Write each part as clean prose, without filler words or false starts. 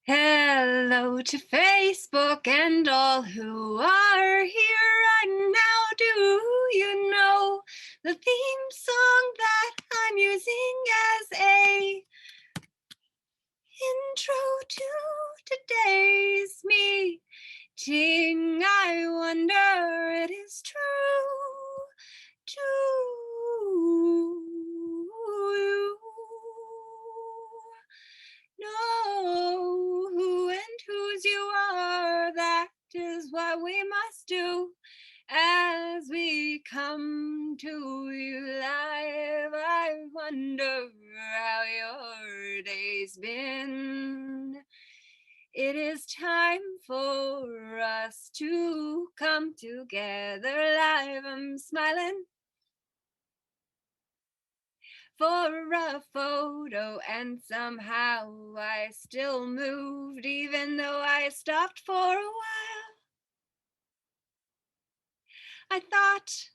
Hello to Facebook and all who are here right now. Do you know the theme song that I'm using as a intro to today's meeting? I wonder it is true to you. Know who and whose you are, that is what we must do as we come to you live. I wonder how your day's been. It is time for us to come together live. I'm smiling for a photo, and somehow I still moved even though I stopped for a while. I thought,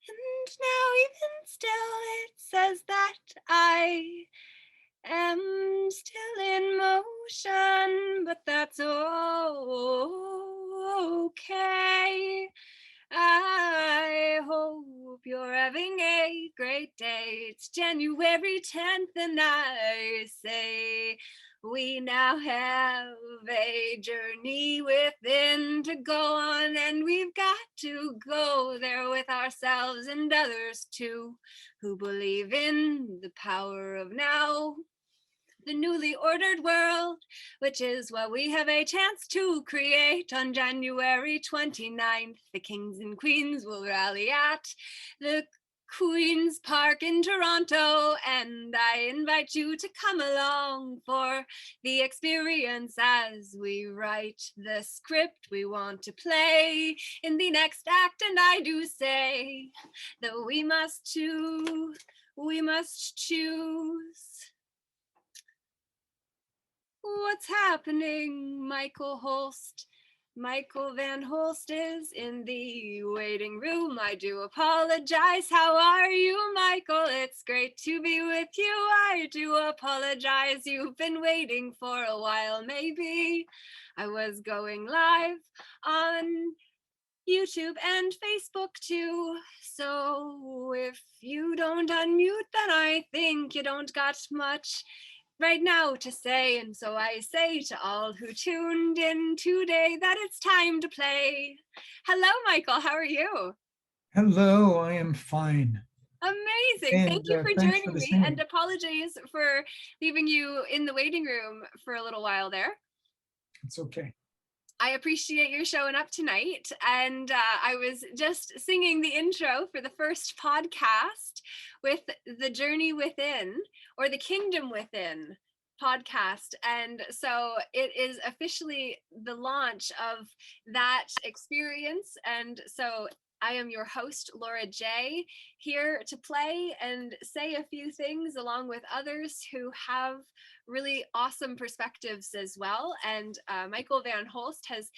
and now even still it says that I am still in motion, but that's okay. I hope you're having a great day. It's January 10th, and I say we now have a journey within to go on, and we've got to go there with ourselves and others too, who believe in the power of now. The newly ordered world, which is what we have a chance to create on January 29th. The kings and queens will rally at the Queen's Park in Toronto, and I invite you to come along for the experience as we write the script we want to play in the next act. And I do say that we must choose. What's happening, Michael Holst? Michael Van Holst is in the waiting room. I do apologize. How are you, Michael? It's great to be with you. I do apologize. You've been waiting for a while, maybe. I was going live on YouTube and Facebook too. So if you don't unmute, then I think you don't got much right now to say. And so I say to all who tuned in today that it's time to play. Hello, Michael. How are you? Hello, I am fine. Amazing. Thank And you for thanks for joining the me, and singing. apologies for leaving you in the waiting room for a little while there. It's okay. I appreciate your showing up tonight. And I was just singing the intro for the first podcast with the Journey Within, or the Kingdom Within podcast. And so it is officially the launch of that experience. And so I am your host, Laura J, here to play and say a few things along with others who have really awesome perspectives as well. And Michael Van Holst has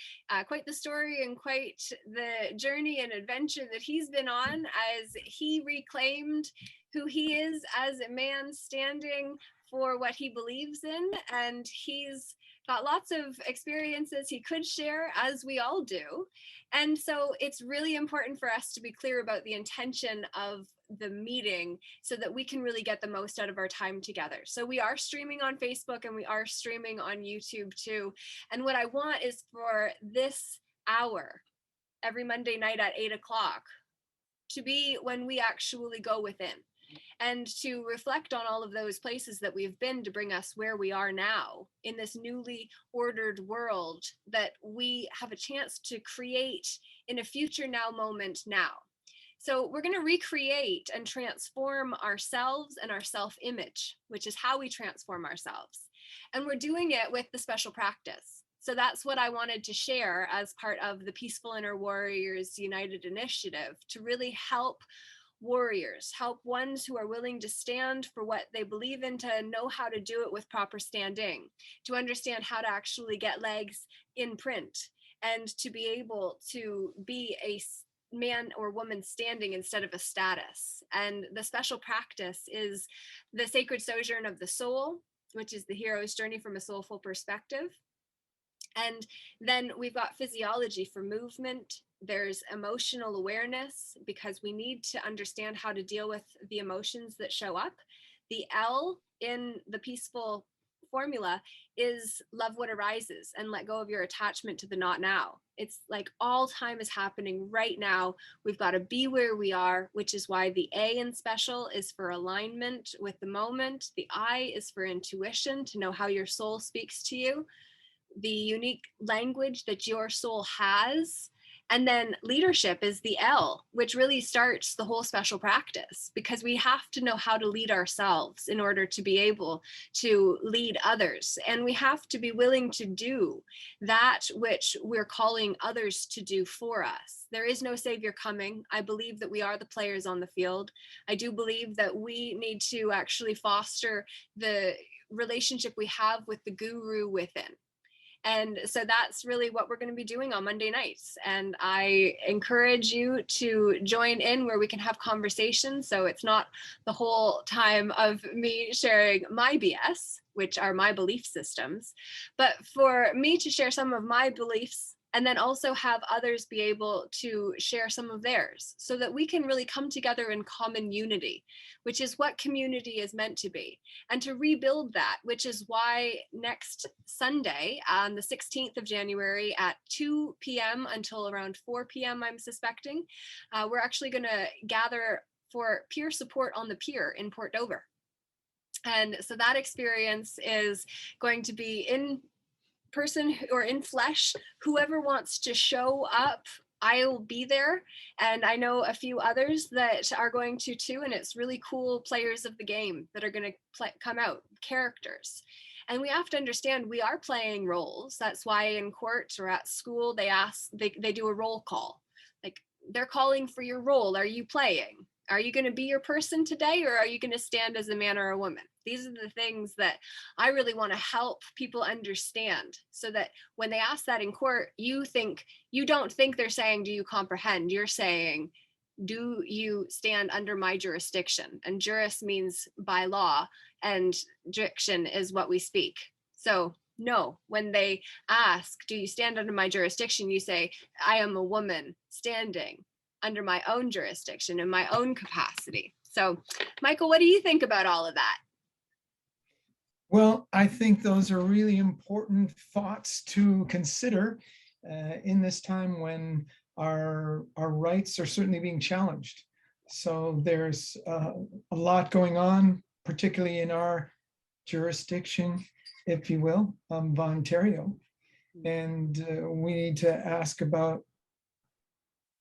quite the story and quite the journey and adventure that he's been on as he reclaimed who he is as a man standing for what he believes in. And he's got lots of experiences he could share, as we all do. And so it's really important for us to be clear about the intention of the meeting so that we can really get the most out of our time together. So we are streaming on Facebook and we are streaming on YouTube too. And what I want is for this hour every Monday night at 8 o'clock to be when we actually go within and to reflect on all of those places that we've been to bring us where we are now in this newly ordered world that we have a chance to create in a future now moment now. So we're going to recreate and transform ourselves and our self-image, which is how we transform ourselves. And we're doing it with the special practice. So that's what I wanted to share as part of the Peaceful Inner Warriors United initiative, to really help warriors, help ones who are willing to stand for what they believe in, to know how to do it with proper standing, to understand how to actually get legs in print, and to be able to be a man or woman standing instead of a status. And the special practice is the sacred sojourn of the soul, which is the hero's journey from a soulful perspective. And then we've got physiology for movement. There's emotional awareness, because we need to understand how to deal with the emotions that show up. The L in the peaceful formula is love what arises and let go of your attachment to the not now. It's like all time is happening right now. We've got to be where we are, which is why the A in special is for alignment with the moment. The I is for intuition, to know how your soul speaks to you, the unique language that your soul has. And then leadership is the L, which really starts the whole special practice, because we have to know how to lead ourselves in order to be able to lead others. And we have to be willing to do that which we're calling others to do for us. There is no savior coming. I believe that we are the players on the field. I do believe that we need to actually foster the relationship we have with the guru within. And so that's really what we're going to be doing on Monday nights. And I encourage you to join in where we can have conversations. So it's not the whole time of me sharing my BS, which are my belief systems, but for me to share some of my beliefs, and then also have others be able to share some of theirs, so that we can really come together in common unity, which is what community is meant to be, and to rebuild that, which is why next Sunday, on the 16th of January at 2 p.m. until around 4 p.m., I'm suspecting, we're actually going to gather for peer support on the pier in Port Dover. And so that experience is going to be in person or in flesh. Whoever wants to show up, I'll be there. And I know a few others that are going to too. And it's really cool players of the game that are going to come out, characters. And we have to understand we are playing roles. That's why in court or at school, they do a roll call. Like, they're calling for your role. Are you playing? Are you going to be your person today, or are you going to stand as a man or a woman? These are the things that I really want to help people understand, so that when they ask that in court, you don't think they're saying, do you comprehend? You're saying, do you stand under my jurisdiction? And juris means by law, and diction is what we speak. So no, when they ask, do you stand under my jurisdiction? You say, I am a woman standing under my own jurisdiction in my own capacity. So, Michael, what do you think about all of that? Well, I think those are really important thoughts to consider in this time when our rights are certainly being challenged. So there's a lot going on, particularly in our jurisdiction, if you will, of Ontario. And we need to ask about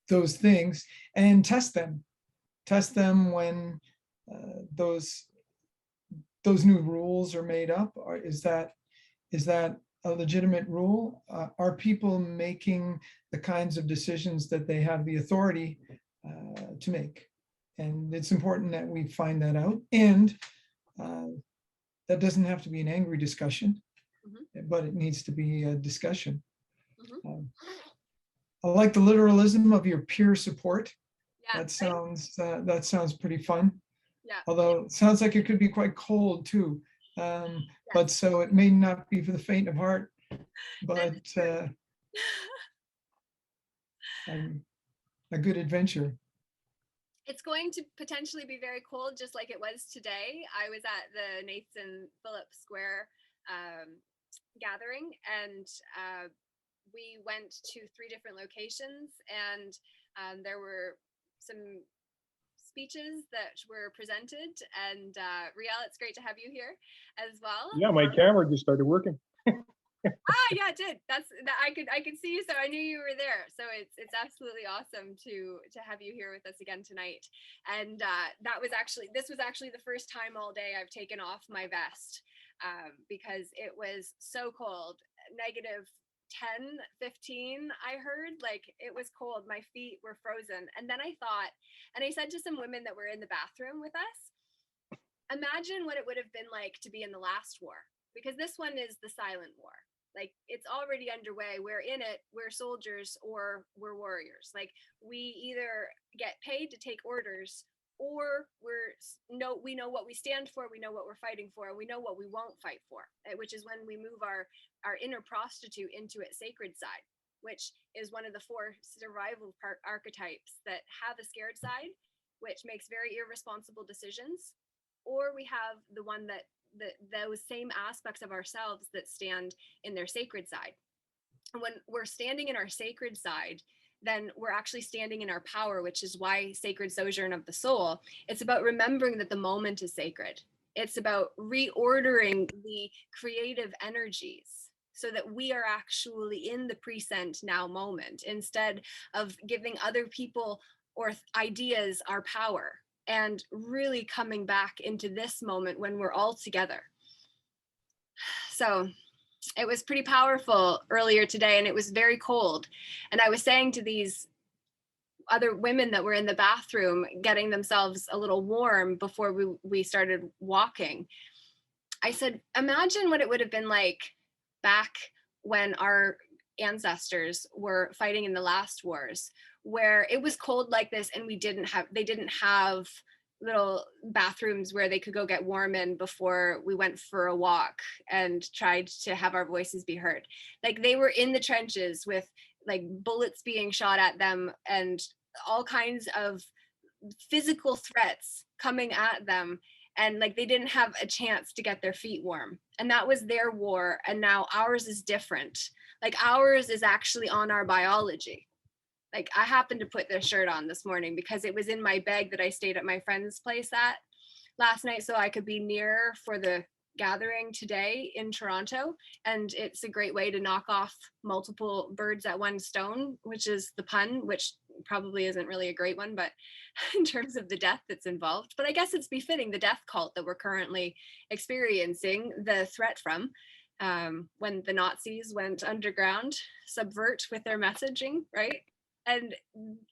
those things and test them when those new rules are made up. Or is that a legitimate rule? Are people making the kinds of decisions that they have the authority to make? And it's important that we find that out. And that doesn't have to be an angry discussion, but it needs to be a discussion. I like the literalism of your peer support. Yeah, that sounds pretty fun. Yeah. Although it sounds like it could be quite cold too. But so it may not be for the faint of heart, but a good adventure. It's going to potentially be very cold, just like it was today. I was at the Nathan Phillips Square gathering, and we went to 3 different locations, and there were some speeches that were presented. And Riel, it's great to have you here as well. Yeah, my camera just started working. Yeah, it did. I could see you, so I knew you were there. So it's absolutely awesome to have you here with us again tonight. And this was actually the first time all day I've taken off my vest because it was so cold. -10, 15, I heard. Like, it was cold. My feet were frozen. And then I thought, and I said to some women that were in the bathroom with us, imagine what it would have been like to be in the last war, because this one is the silent war. Like, it's already underway. We're in it. We're soldiers or we're warriors. Like, we either get paid to take orders or we know what we stand for, we know what we're fighting for, and we know what we won't fight for, which is when we move our inner prostitute into its sacred side, which is one of the four survival archetypes that have a scared side, which makes very irresponsible decisions. Or we have the one that those same aspects of ourselves that stand in their sacred side. And when we're standing in our sacred side, then we're actually standing in our power, which is why sacred sojourn of the soul. It's about remembering that the moment is sacred. It's about reordering the creative energies so that we are actually in the present now moment instead of giving other people or ideas our power, and really coming back into this moment when we're all together. So it was pretty powerful earlier today, and it was very cold. And I was saying to these other women that were in the bathroom getting themselves a little warm before we started walking, I said, imagine what it would have been like back when our ancestors were fighting in the last wars, where it was cold like this and they didn't have little bathrooms where they could go get warm in before we went for a walk and tried to have our voices be heard. Like, they were in the trenches with like bullets being shot at them and all kinds of physical threats coming at them, and like they didn't have a chance to get their feet warm, and that was their war. And now ours is different. Like, ours is actually on our biology. Like, I happened to put this shirt on this morning because it was in my bag that I stayed at my friend's place at last night so I could be near for the gathering today in Toronto. And it's a great way to knock off multiple birds at one stone, which is the pun, which probably isn't really a great one, but in terms of the death that's involved. But I guess it's befitting the death cult that we're currently experiencing the threat from, when the Nazis went underground, subvert with their messaging, right? And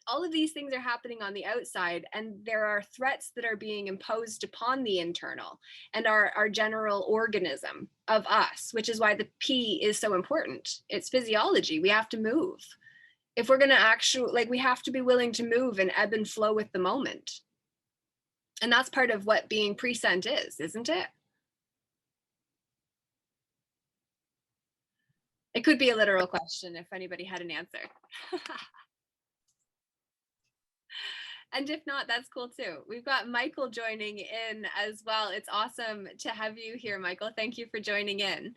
all of these things are happening on the outside, and there are threats that are being imposed upon the internal and our general organism of us, which is why the P is so important. It's physiology. We have to move. If we're going to actually, like, we have to be willing to move and ebb and flow with the moment. And that's part of what being present is, isn't it? It could be a literal question if anybody had an answer. And if not, that's cool too. We've got Michael joining in as well. It's awesome to have you here, Michael. Thank you for joining in.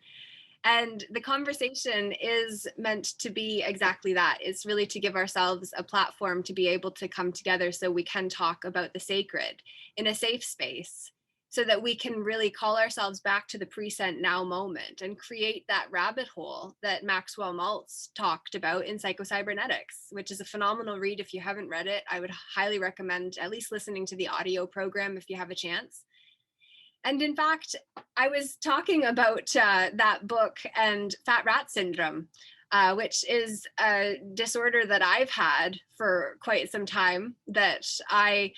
And the conversation is meant to be exactly that. It's really to give ourselves a platform to be able to come together so we can talk about the sacred in a safe space, so that we can really call ourselves back to the present now moment and create that rabbit hole that Maxwell Maltz talked about in Psychocybernetics, which is a phenomenal read. If you haven't read it, I would highly recommend at least listening to the audio program if you have a chance. And in fact, I was talking about that book and fat rat syndrome, which is a disorder that I've had for quite some time that I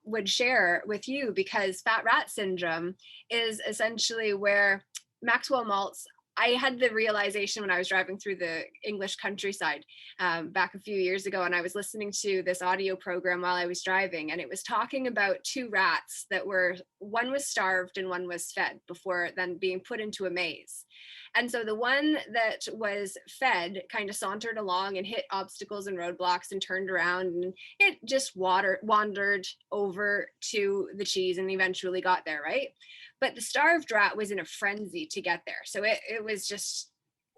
would share with you, because fat rat syndrome is essentially where Maxwell Maltz, I had the realization when I was driving through the English countryside back a few years ago, and I was listening to this audio program while I was driving, and it was talking about two rats that were, one was starved and one was fed before then being put into a maze. And so the one that was fed kind of sauntered along and hit obstacles and roadblocks and turned around, and it just wandered over to the cheese and eventually got there, right? But the starved rat was in a frenzy to get there. So it was just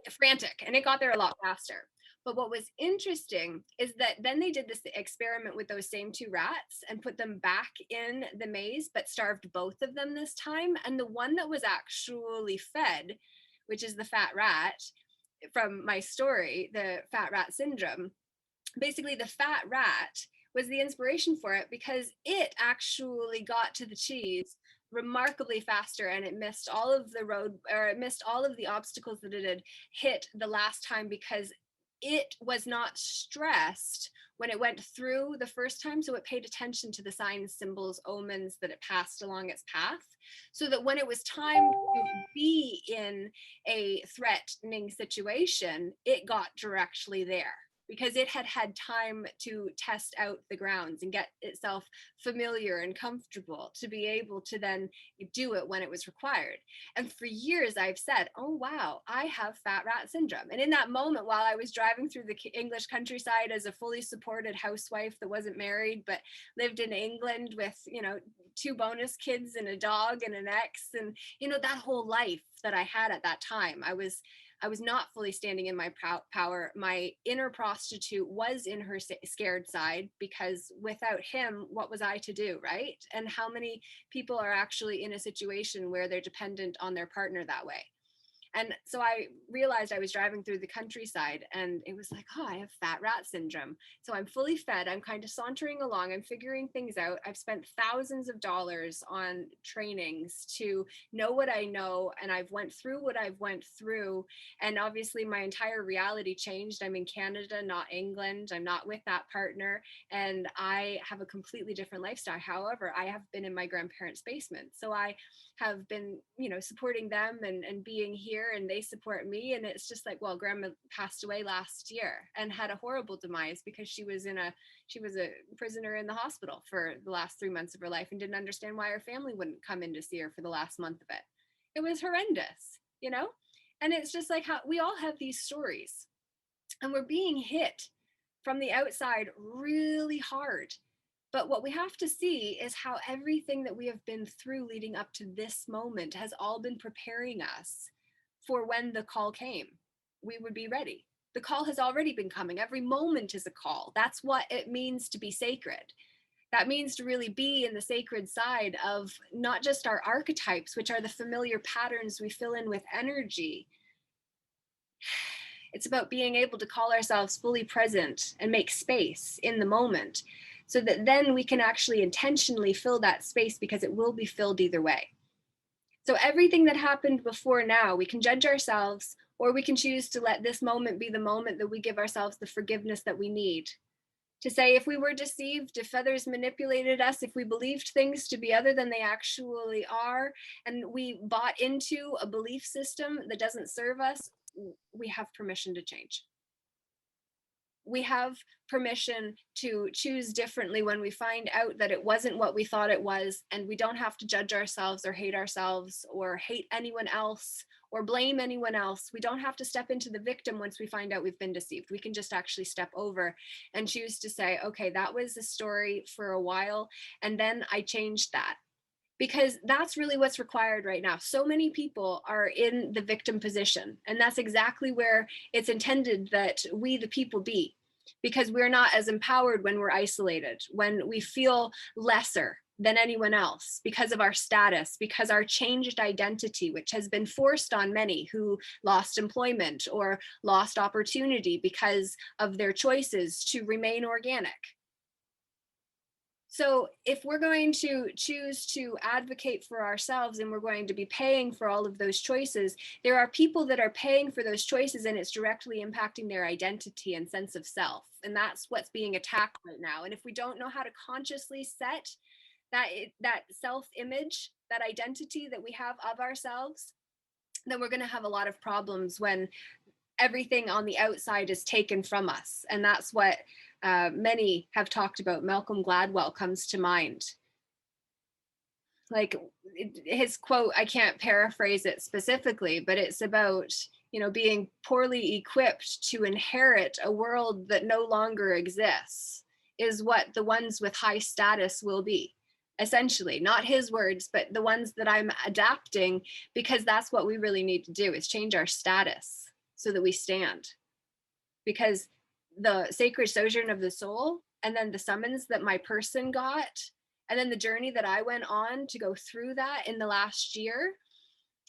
frantic, and it got there a lot faster. But what was interesting is that then they did this experiment with those same two rats and put them back in the maze, but starved both of them this time. And the one that was actually fed, which is the fat rat from my story, the fat rat syndrome, basically the fat rat was the inspiration for it, because it actually got to the cheese remarkably faster, and it missed all of the road, or it missed all of the obstacles that it had hit the last time, because it was not stressed when it went through the first time. So it paid attention to the signs, symbols, omens that it passed along its path, so that when it was time to be in a threatening situation, it got directly there. because it had had time to test out the grounds and get itself familiar and comfortable to be able to then do it when it was required. And for years I've said, oh wow, I have fat rat syndrome. And in that moment, while I was driving through the English countryside as a fully supported housewife that wasn't married but lived in England with, 2 bonus kids and a dog and an ex, and that whole life that I had at that time, I was not fully standing in my power. My inner prostitute was in her scared side, because without him, what was I to do, right? And how many people are actually in a situation where they're dependent on their partner that way? And so I realized I was driving through the countryside and it was like, oh, I have fat rat syndrome. So I'm fully fed. I'm kind of sauntering along. I'm figuring things out. I've spent thousands of dollars on trainings to know what I know. And I've went through what I've went through. And obviously my entire reality changed. I'm in Canada, not England. I'm not with that partner. And I have a completely different lifestyle. However, I have been in my grandparents' basement. So I have been, supporting them and being here, and they support me. And it's just like, well, grandma passed away last year and had a horrible demise because she was a prisoner in the hospital for the last 3 months of her life and didn't understand why her family wouldn't come in to see her for the last month of it. It was horrendous, and it's just like how we all have these stories and we're being hit from the outside really hard. But what we have to see is how everything that we have been through leading up to this moment has all been preparing us for when the call came. We would be ready. The call has already been coming. Every moment is a call. That's what it means to be sacred. That means to really be in the sacred side of not just our archetypes, which are the familiar patterns we fill in with energy. It's about being able to call ourselves fully present and make space in the moment, so that then we can actually intentionally fill that space, because it will be filled either way. So everything that happened before now, we can judge ourselves, or we can choose to let this moment be the moment that we give ourselves the forgiveness that we need. To say, if we were deceived, if others manipulated us, if we believed things to be other than they actually are, and we bought into a belief system that doesn't serve us, we have permission to change. We have permission to choose differently when we find out that it wasn't what we thought it was, and we don't have to judge ourselves or hate anyone else or blame anyone else. We don't have to step into the victim once we find out we've been deceived. We can just actually step over and choose to say, okay, that was the story for a while, and then I changed that. Because that's really what's required right now. So many people are in the victim position, and that's exactly where it's intended that we, the people, be, because we're not as empowered when we're isolated, when we feel lesser than anyone else because of our status, because our changed identity, which has been forced on many who lost employment or lost opportunity because of their choices to remain organic. So if we're going to choose to advocate for ourselves and we're going to be paying for all of those choices, there are people that are paying for those choices, and it's directly impacting their identity and sense of self. And that's what's being attacked right now. And if we don't know how to consciously set that self-image, that identity that we have of ourselves, then we're going to have a lot of problems when everything on the outside is taken from us. And that's what many have talked about. Malcolm Gladwell comes to mind. Like his quote, I can't paraphrase it specifically, but it's about, being poorly equipped to inherit a world that no longer exists is what the ones with high status will be. Essentially, not his words, but the ones that I'm adapting, because that's what we really need to do, is change our status so that we stand. Because the sacred sojourn of the soul, and then the summons that my person got, and then the journey that I went on to go through that in the last year,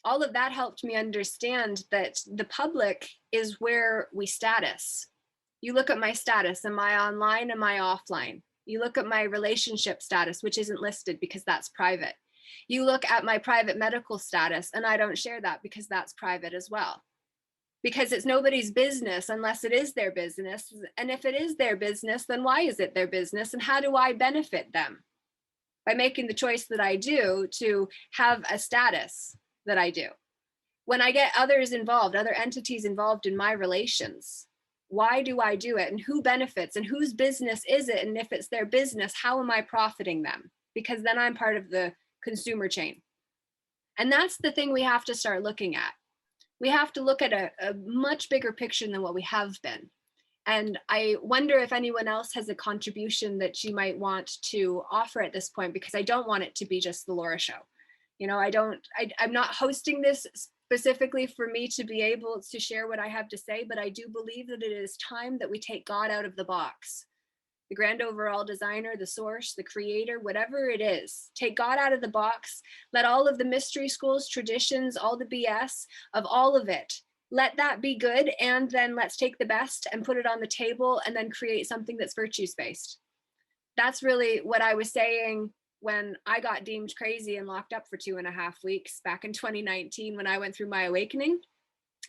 all of that helped me understand that the public is where we status. You look at my status, am I online, am I offline? You look at my relationship status, which isn't listed because that's private. You look at my private medical status, and I don't share that because that's private as well. Because it's nobody's business unless it is their business. And if it is their business, then why is it their business? And how do I benefit them? By making the choice that I do to have a status that I do. When I get others involved, other entities involved in my relations, Why do I do it? And who benefits? And whose business is it? And if it's their business, how am I profiting them? Because then I'm part of the consumer chain. And that's the thing we have to start looking at. We have to look at a much bigger picture than what we have been. And I wonder if anyone else has a contribution that you might want to offer at this point, because I don't want it to be just the Laura show. You know, I'm not hosting this specifically for me to be able to share what I have to say, but I do believe that it is time that we take God out of the box. The grand overall designer, the source, the creator, whatever it is, take God out of the box. Let all of the mystery schools, traditions, all the BS of all of it, let that be good. And then let's take the best and put it on the table and then create something that's virtues-based. That's really what I was saying when I got deemed crazy and locked up for 2.5 weeks back in 2019 when I went through my awakening.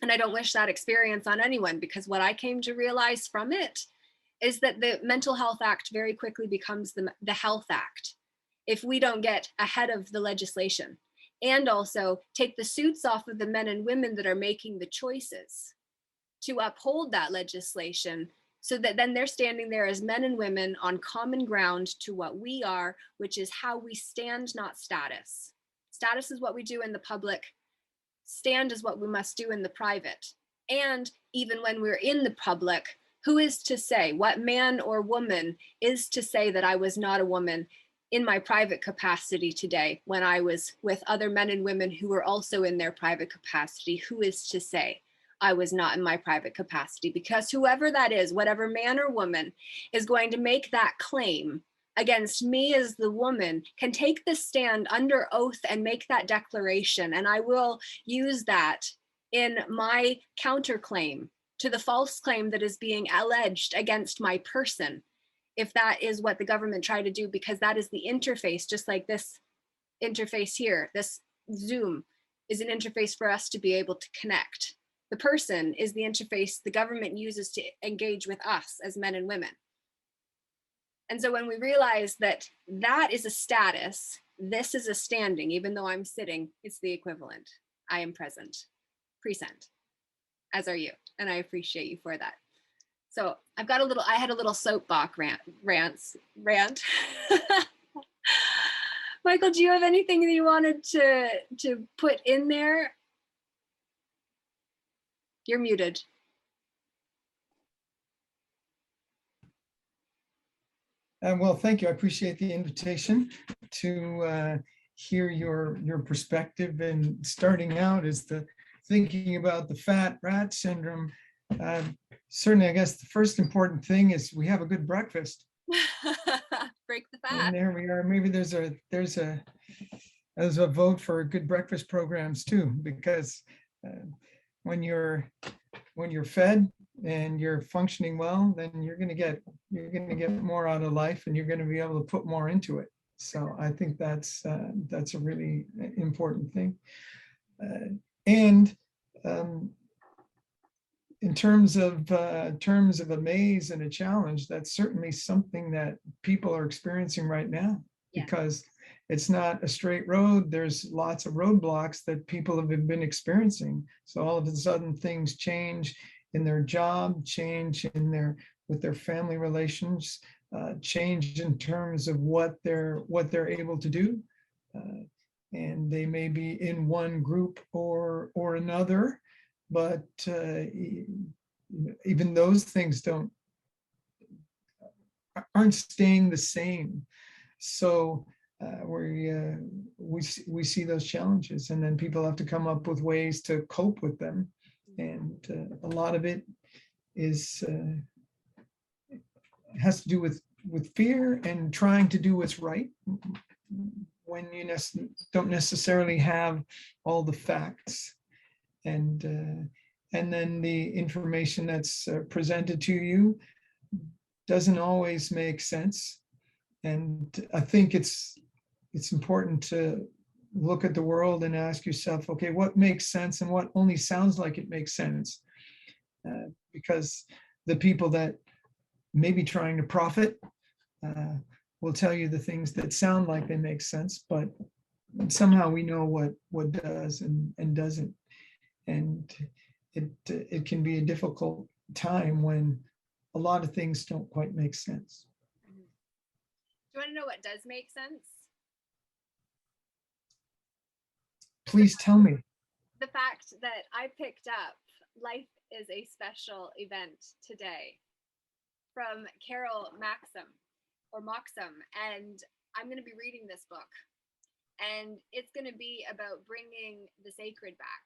And I don't wish that experience on anyone, because what I came to realize from it is that the Mental Health Act very quickly becomes the Health Act if we don't get ahead of the legislation, and also take the suits off of the men and women that are making the choices to uphold that legislation, so that then they're standing there as men and women on common ground to what we are, which is how we stand, not status. Status is what we do in the public. Stand is what we must do in the private. And even when we're in the public, who is to say, what man or woman is to say that I was not a woman in my private capacity today when I was with other men and women who were also in their private capacity? Who is to say I was not in my private capacity? Because whoever that is, whatever man or woman is going to make that claim against me as the woman, can take the stand under oath and make that declaration. And I will use that in my counterclaim to the false claim that is being alleged against my person, if that is what the government tried to do, because that is the interface, just like this interface here. This Zoom is an interface for us to be able to connect. The person is the interface the government uses to engage with us as men and women. And so when we realize that that is a status, this is a standing, even though I'm sitting, it's the equivalent. I am present, present, as are you. And I appreciate you for that. So I've got I had a little soapbox rant. Michael, do you have anything that you wanted to put in there? You're muted. Well, thank you. I appreciate the invitation to hear your perspective. And starting out is thinking about the fat rat syndrome. Certainly, I guess the first important thing is we have a good breakfast. Break the fat. And there we are. Maybe there's a vote for good breakfast programs too, because when you're fed and you're functioning well, then you're going to get more out of life, and you're going to be able to put more into it. So I think that's a really important thing. And in terms of a maze and a challenge, that's certainly something that people are experiencing right now, because it's not a straight road. There's lots of roadblocks that people have been experiencing. So all of a sudden things change in their job, change with their family relations, change in terms of what they're able to do. And they may be in one group or another, but even those things aren't staying the same. So we see those challenges, and then people have to come up with ways to cope with them. And a lot of it has to do with fear and trying to do what's right when you don't necessarily have all the facts. And then the information that's presented to you doesn't always make sense. And I think it's important to look at the world and ask yourself, okay, what makes sense and what only sounds like it makes sense? Because the people that may be trying to profit will tell you the things that sound like they make sense, but somehow we know what does and doesn't. And it can be a difficult time when a lot of things don't quite make sense. Do you want to know what does make sense? Please tell me. The fact that I picked up Life is a Special Event today from Carol Maxim or Moxham, and I'm going to be reading this book, and it's going to be about bringing the sacred back.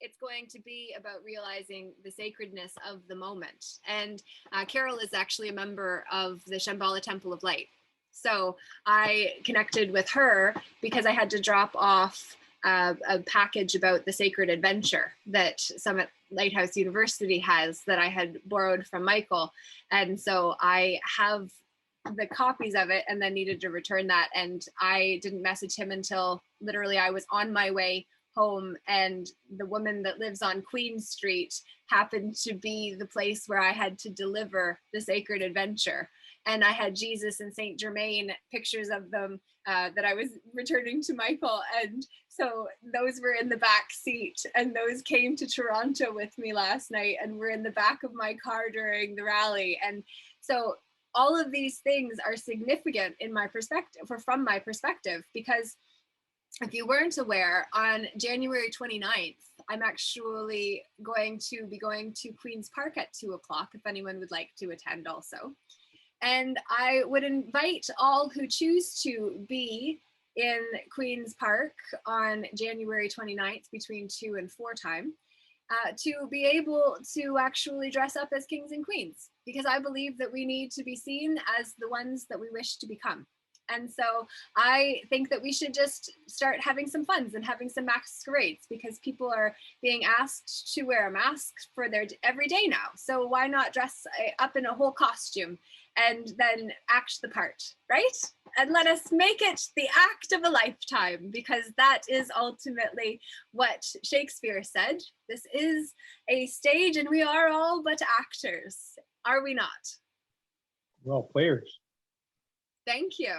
It's going to be about realizing the sacredness of the moment. And Carol is actually a member of the Shambhala Temple of Light. So I connected with her because I had to drop off a package about the sacred adventure that Summit Lighthouse University has that I had borrowed from Michael. And so I have the copies of it and then needed to return that. And I didn't message him until literally I was on my way home, and the woman that lives on Queen Street happened to be the place where I had to deliver the sacred adventure. And I had Jesus and Saint Germain pictures of them that I was returning to Michael. And so those were in the back seat, and those came to Toronto with me last night and were in the back of my car during the rally. And so all of these things are significant in my perspective, or from my perspective, because if you weren't aware, on January 29th, I'm actually going to be going to Queen's Park at 2 o'clock, if anyone would like to attend also. And I would invite all who choose to be in Queen's Park on January 29th between 2 and 4 time to be able to actually dress up as kings and queens, because I believe that we need to be seen as the ones that we wish to become. And so I think that we should just start having some funs and having some masquerades, because people are being asked to wear a mask for their everyday now. So why not dress up in a whole costume and then act the part, right? And let us make it the act of a lifetime, because that is ultimately what Shakespeare said. This is a stage and we are all but actors, are we not? We're all players. Thank you.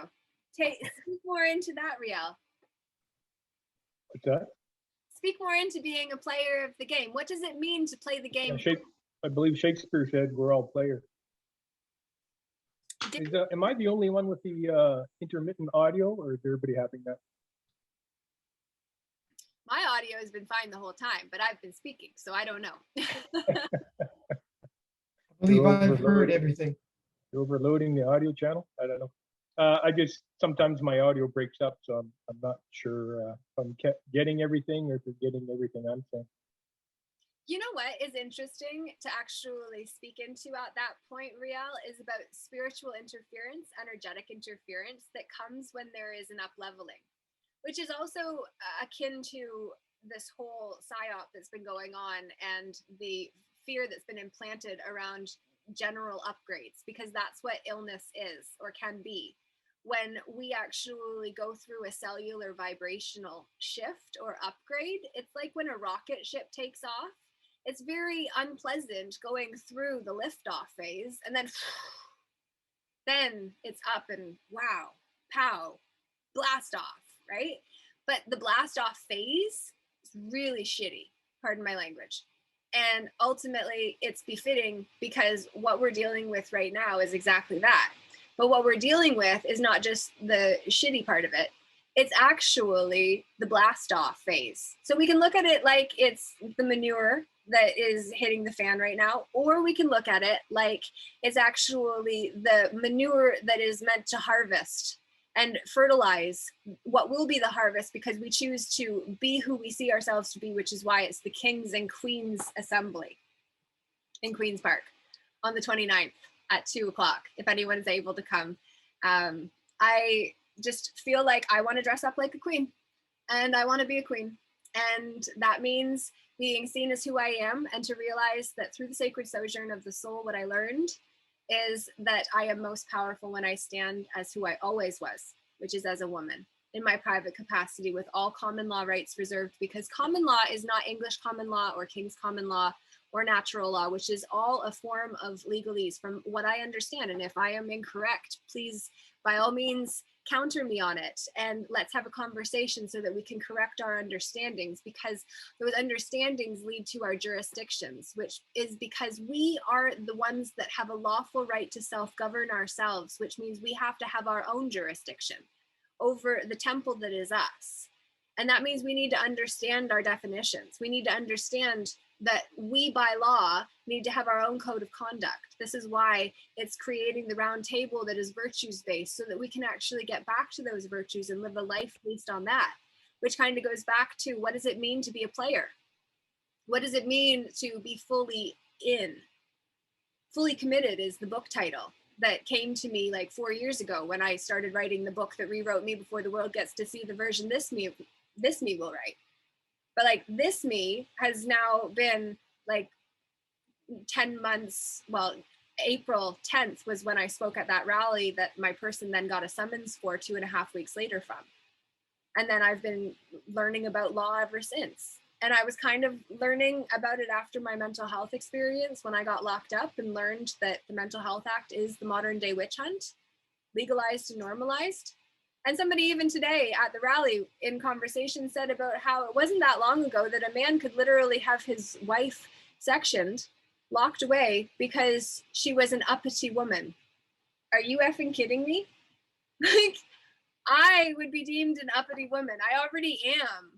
Speak more into that, Riel. What's that? Speak more into being a player of the game. What does it mean to play the game? I believe Shakespeare said we're all players. Am I the only one with the intermittent audio, or is everybody having that? My audio has been fine the whole time, but I've been speaking, so I don't know. I believe I've heard everything. You're overloading the audio channel? I don't know. I just, sometimes my audio breaks up, so I'm not sure if I'm getting everything or if you're getting everything I'm saying. You know what is interesting to actually speak into at that point, Riel, is about spiritual interference, energetic interference that comes when there is an up-leveling, which is also akin to this whole psyop that's been going on and the fear that's been implanted around general upgrades, because that's what illness is or can be. When we actually go through a cellular vibrational shift or upgrade, it's like when a rocket ship takes off. It's very unpleasant going through the liftoff phase, and then it's up and wow, pow, blast off, right? But the blast off phase is really shitty, pardon my language. And ultimately it's befitting, because what we're dealing with right now is exactly that. But what we're dealing with is not just the shitty part of it. It's actually the blast off phase. So we can look at it like it's the manure that is hitting the fan right now, or we can look at it like it's actually the manure that is meant to harvest and fertilize what will be the harvest, because we choose to be who we see ourselves to be, which is why it's the Kings and Queens Assembly in Queen's Park on the 29th at 2 o'clock, if anyone is able to come. I just feel like I want to dress up like a queen, and I want to be a queen. And that means being seen as who I am, and to realize that through the sacred sojourn of the soul, what I learned is that I am most powerful when I stand as who I always was, which is as a woman in my private capacity, with all common law rights reserved, because common law is not English common law or King's common law or natural law, which is all a form of legalese from what I understand. And if I am incorrect, please, by all means, counter me on it, and let's have a conversation so that we can correct our understandings, because those understandings lead to our jurisdictions, which is because we are the ones that have a lawful right to self-govern ourselves, which means we have to have our own jurisdiction over the temple that is us. And that means we need to understand our definitions. We need to understand that we, by law, need to have our own code of conduct. This is why it's creating the round table that is virtues-based, so that we can actually get back to those virtues and live a life based on that, which kind of goes back to, what does it mean to be a player? What does it mean to be fully in? Fully Committed is the book title that came to me like 4 years ago when I started writing the book that rewrote me before the world gets to see the version this me will write. But like, this me has now been like 10 months. Well, April 10th was when I spoke at that rally that my person then got a summons for 2.5 weeks later from. And then I've been learning about law ever since. And I was kind of learning about it after my mental health experience when I got locked up and learned that the Mental Health Act is the modern day witch hunt, legalized and normalized. And somebody even today at the rally in conversation said about how it wasn't that long ago that a man could literally have his wife sectioned, locked away because she was an uppity woman. Are you effing kidding me? Like, I would be deemed an uppity woman. I already am,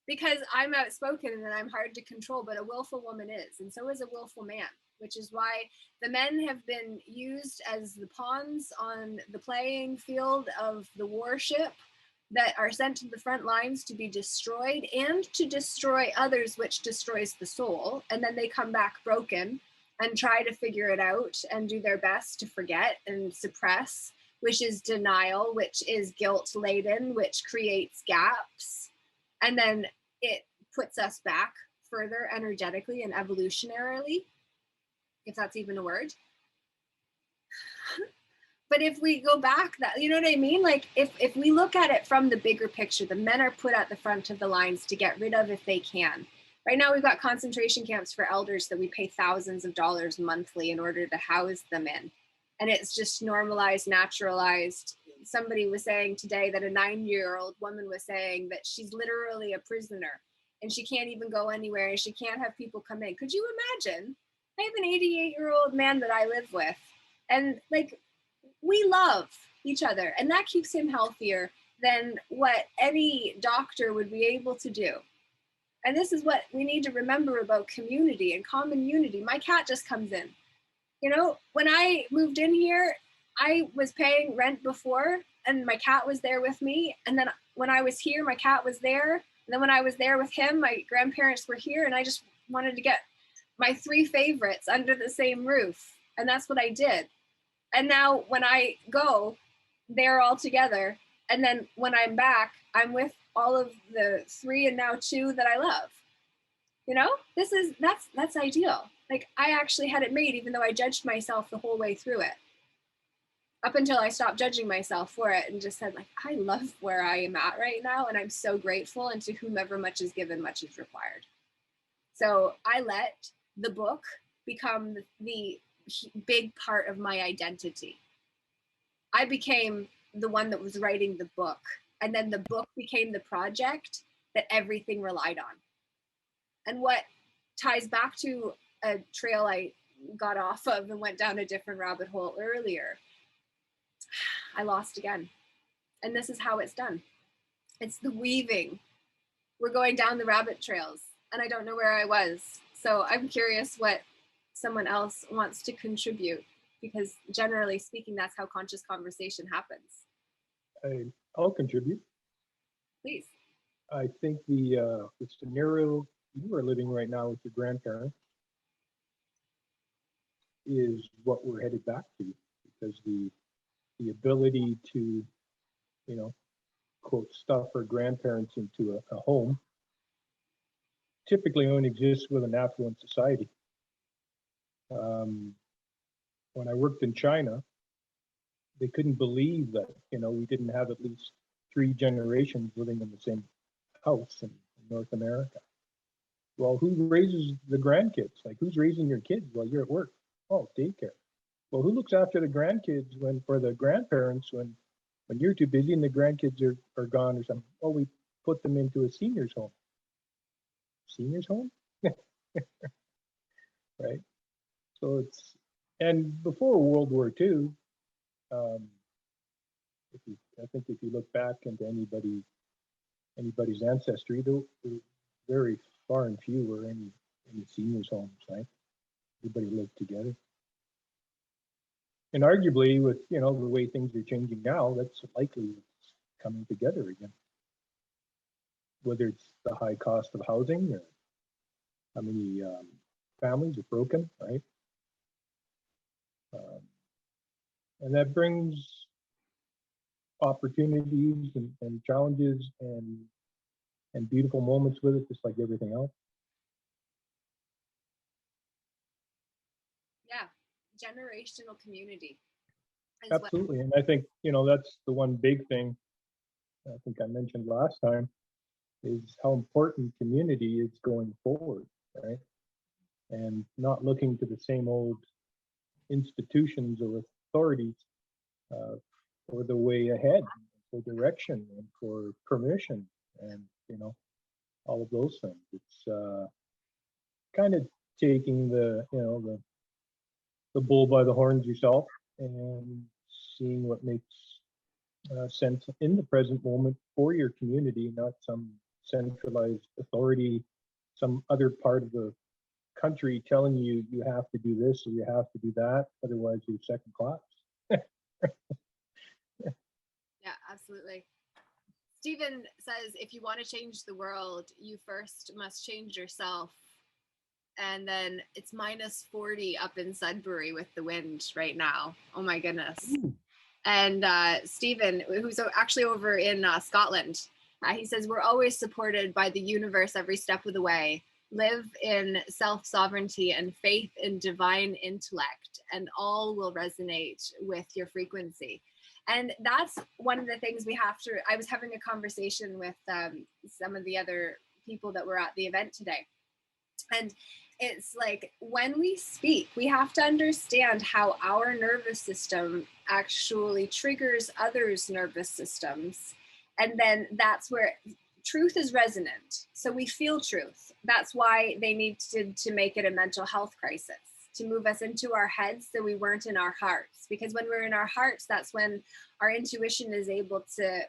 because I'm outspoken and I'm hard to control, but a willful woman is, and so is a willful man, which is why the men have been used as the pawns on the playing field of the warship that are sent to the front lines to be destroyed and to destroy others, which destroys the soul. And then they come back broken and try to figure it out and do their best to forget and suppress, which is denial, which is guilt laden, which creates gaps. And then it puts us back further energetically and evolutionarily, if that's even a word. But if we go back, that, you know what I mean? Like, if we look at it from the bigger picture, the men are put at the front of the lines to get rid of if they can. Right now, we've got concentration camps for elders that we pay thousands of dollars monthly in order to house them in. And it's just normalized, naturalized. Somebody was saying today that a 9-year-old woman was saying that she's literally a prisoner and she can't even go anywhere and she can't have people come in. Could you imagine? I have an 88-year-old man that I live with, and like, we love each other, and that keeps him healthier than what any doctor would be able to do. And this is what we need to remember about community and common unity. My cat just comes in. You know, when I moved in here, I was paying rent before and my cat was there with me. And then when I was here, my cat was there. And then when I was there with him, my grandparents were here, and I just wanted to get my 3 favorites under the same roof. And that's what I did. And now when I go, they're all together. And then when I'm back, I'm with all of the 3 and now 2 that I love. You know, that's ideal. Like, I actually had it made, even though I judged myself the whole way through it. Up until I stopped judging myself for it and just said, like, I love where I am at right now. And I'm so grateful. And to whomever much is given, much is required. So I let the book become the big part of my identity. I became the one that was writing the book. And then the book became the project that everything relied on. And what ties back to a trail I got off of and went down a different rabbit hole earlier, I lost again. And this is how it's done. It's the weaving. We're going down the rabbit trails, and I don't know where I was. So I'm curious what someone else wants to contribute, because generally speaking, that's how conscious conversation happens. I'll contribute. Please. I think the scenario you are living right now with your grandparents is what we're headed back to, because the ability to, you know, quote, stuff our grandparents into a home typically only exists with an affluent society. When I worked in China, they couldn't believe that, you know, we didn't have at least 3 generations living in the same house in North America. Well, who raises the grandkids? Like, who's raising your kids while you're at work? Oh, daycare. Well, who looks after the grandkids for the grandparents when When you're too busy and the grandkids are gone or something, oh, we put them into a senior's home. Senior's home? Right? So it's, and before World War II, I think if you look back into anybody's ancestry, there were very far and few were any seniors' homes, right? Everybody lived together. And arguably, with the way things are changing now, that's likely it's coming together again. Whether it's the high cost of housing or how many families are broken, right? And that brings opportunities and challenges and beautiful moments with it, just like everything else. Yeah, generational community. Absolutely, and I think that's the one big thing I think I mentioned last time is how important community is going forward, right? And not looking to the same old institutions or authorities for the way ahead, for direction, and for permission, and all of those things. It's kind of taking the bull by the horns yourself and seeing what makes sense in the present moment for your community, not some centralized authority, some other part of the country telling you you have to do this or you have to do that, otherwise you're second class. Yeah, absolutely. Stephen says, if you want to change the world, you first must change yourself. And then it's minus 40 up in Sudbury with the wind right now. Oh my goodness. Ooh. And Stephen, who's actually over in Scotland, he says, we're always supported by the universe every step of the way. Live in self-sovereignty and faith in divine intellect, and all will resonate with your frequency. And that's one of the things we have to, I was having a conversation with some of the other people that were at the event today. And it's like, when we speak, we have to understand how our nervous system actually triggers others' nervous systems. And then that's where truth is resonant. So we feel truth. That's why they need to make it a mental health crisis, to move us into our heads so we weren't in our hearts. Because when we're in our hearts, that's when our intuition is able to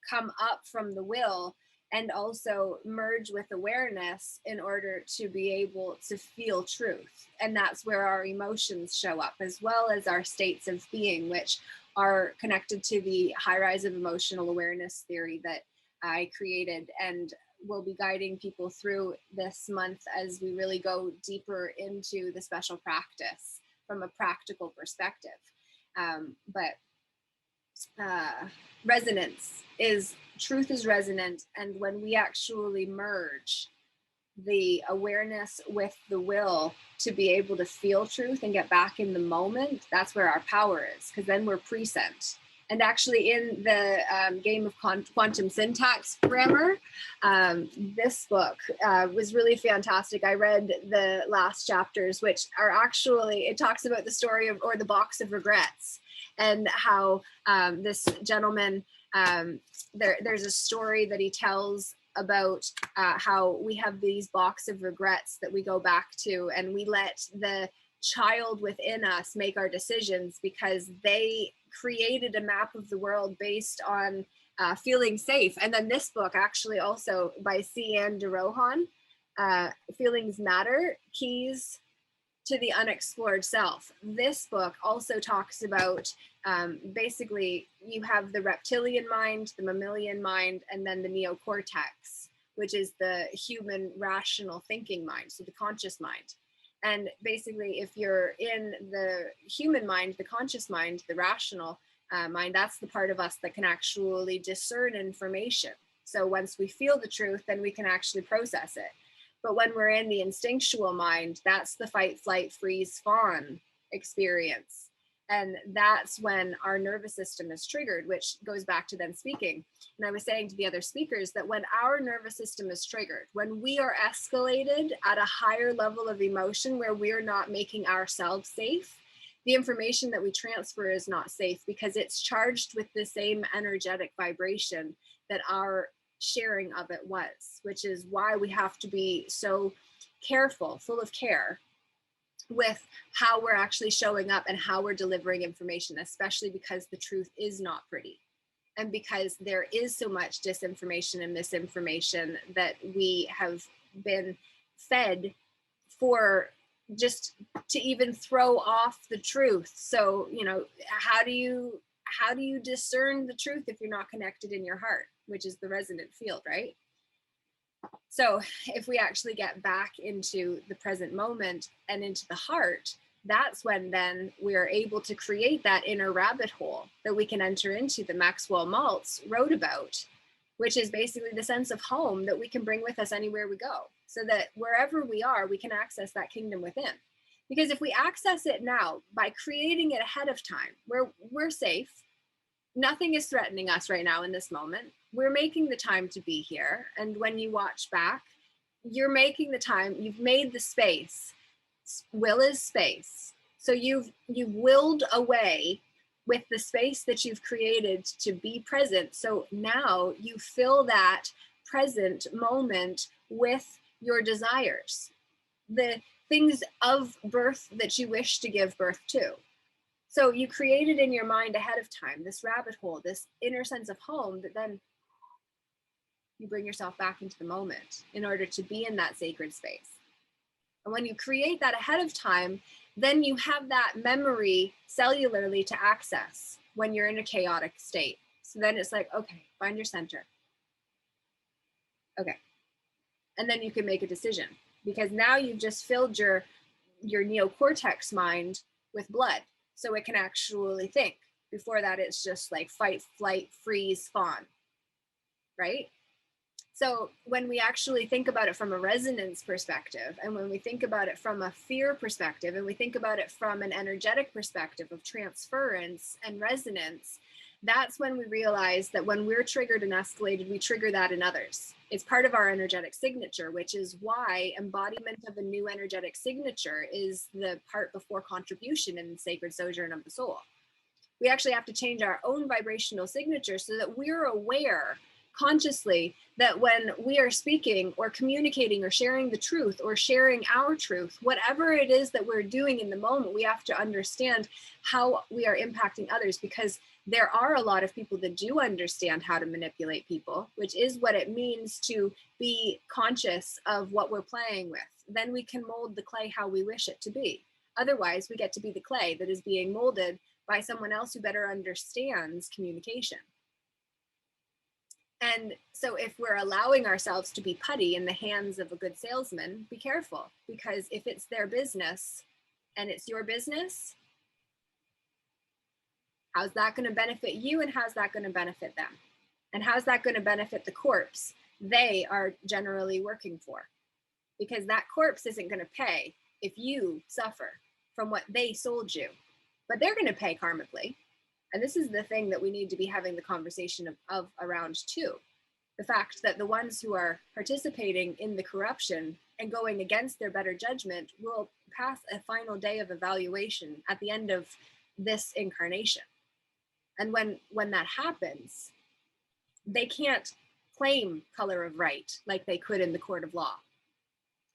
come up from the will and also merge with awareness in order to be able to feel truth. And that's where our emotions show up, as well as our states of being, which are connected to the high rise of emotional awareness theory that I created and will be guiding people through this month as we really go deeper into the special practice from a practical perspective. Resonance is, truth is resonant, and when we actually merge the awareness with the will to be able to feel truth and get back in the moment, that's where our power is, because then we're present. And actually in the game of quantum syntax grammar, this book was really fantastic. I read the last chapters, which are actually, it talks about the story of, or the box of regrets, and how this gentleman, there's a story that he tells about how we have these box of regrets that we go back to, and we let the child within us make our decisions because they created a map of the world based on feeling safe. And then this book, actually also by C. Anne de Rohan, Feelings Matter, Keys to the Unexplored Self. This book also talks about basically you have the reptilian mind, the mammalian mind, and then the neocortex, which is the human rational thinking mind, so the conscious mind. And basically, if you're in the human mind, the conscious mind, the rational mind, that's the part of us that can actually discern information. So once we feel the truth, then we can actually process it. But when we're in the instinctual mind, that's the fight, flight, freeze, fawn experience. And that's when our nervous system is triggered, which goes back to then speaking. And I was saying to the other speakers that when our nervous system is triggered, when we are escalated at a higher level of emotion where we're not making ourselves safe, the information that we transfer is not safe because it's charged with the same energetic vibration that our sharing of it was, which is why we have to be so careful, full of care with how we're actually showing up and how we're delivering information, especially because the truth is not pretty. And because there is so much disinformation and misinformation that we have been fed for just to even throw off the truth. So, you know, how do you discern the truth if you're not connected in your heart, which is the resonant field, right? So if we actually get back into the present moment and into the heart, that's when then we're able to create that inner rabbit hole that we can enter into, the Maxwell Maltz wrote about, which is basically the sense of home that we can bring with us anywhere we go, so that wherever we are, we can access that kingdom within. Because if we access it now by creating it ahead of time, where we're safe, nothing is threatening us right now in this moment. We're making the time to be here. And when you watch back, you're making the time, you've made the space. Will is space. So you've willed away with the space that you've created to be present. So now you fill that present moment with your desires, the things of birth that you wish to give birth to. So you created in your mind ahead of time this rabbit hole, this inner sense of home, that then you bring yourself back into the moment in order to be in that sacred space. And when you create that ahead of time, then you have that memory cellularly to access when you're in a chaotic state. So then it's like, okay, find your center. Okay. And then you can make a decision, because now you've just filled your neocortex mind with blood, so it can actually think. Before that, it's just like fight, flight, freeze, fawn, right? So when we actually think about it from a resonance perspective, and when we think about it from a fear perspective, and we think about it from an energetic perspective of transference and resonance, that's when we realize that when we're triggered and escalated, we trigger that in others. It's part of our energetic signature, which is why embodiment of a new energetic signature is the part before contribution in the sacred sojourn of the soul. We actually have to change our own vibrational signature so that we're aware consciously that when we are speaking or communicating or sharing the truth or sharing our truth, whatever it is that we're doing in the moment, we have to understand how we are impacting others, because there are a lot of people that do understand how to manipulate people, which is what it means to be conscious of what we're playing with. Then we can mold the clay how we wish it to be. Otherwise, we get to be the clay that is being molded by someone else who better understands communication. And so if we're allowing ourselves to be putty in the hands of a good salesman, be careful, because if it's their business and it's your business, how's that going to benefit you, and how's that going to benefit them? And how's that going to benefit the corpse they are generally working for? Because that corpse isn't going to pay if you suffer from what they sold you, but they're going to pay karmically. And this is the thing that we need to be having the conversation of around too. The fact that the ones who are participating in the corruption and going against their better judgment will pass a final day of evaluation at the end of this incarnation. And when that happens, they can't claim color of right like they could in the court of law.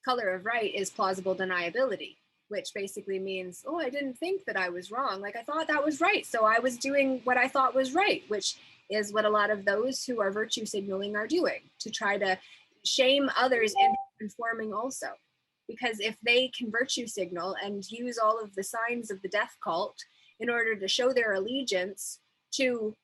Color of right is plausible deniability, which basically means, oh, I didn't think that I was wrong. Like, I thought that was right, so I was doing what I thought was right, which is what a lot of those who are virtue signaling are doing, to try to shame others into conforming also. Because if they can virtue signal and use all of the signs of the death cult in order to show their allegiance to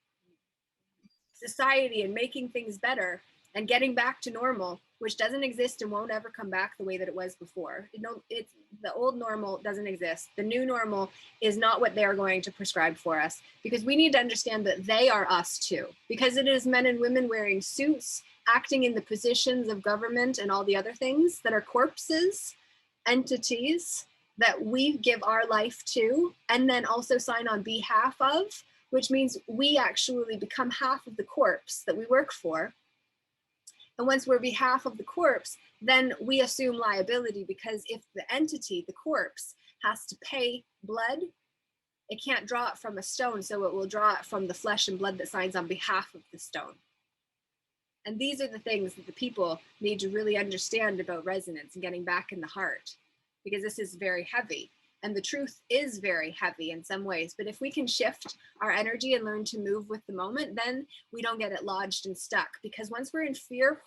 society and making things better and getting back to normal, which doesn't exist and won't ever come back the way that it was before. It's the old normal doesn't exist. The new normal is not what they're going to prescribe for us, because we need to understand that they are us too, because it is men and women wearing suits, acting in the positions of government and all the other things that are corpses, entities that we give our life to, and then also sign on behalf of, which means we actually become half of the corpse that we work for. And once we're behalf of the corpse, then we assume liability, because if the entity, the corpse, has to pay blood It can't draw it from a stone, so it will draw it from the flesh and blood that signs on behalf of the stone. And these are the things that the people need to really understand about resonance and getting back in the heart, because this is very heavy. And the truth is very heavy in some ways. But if we can shift our energy and learn to move with the moment, then we don't get it lodged and stuck. Because once we're in fear,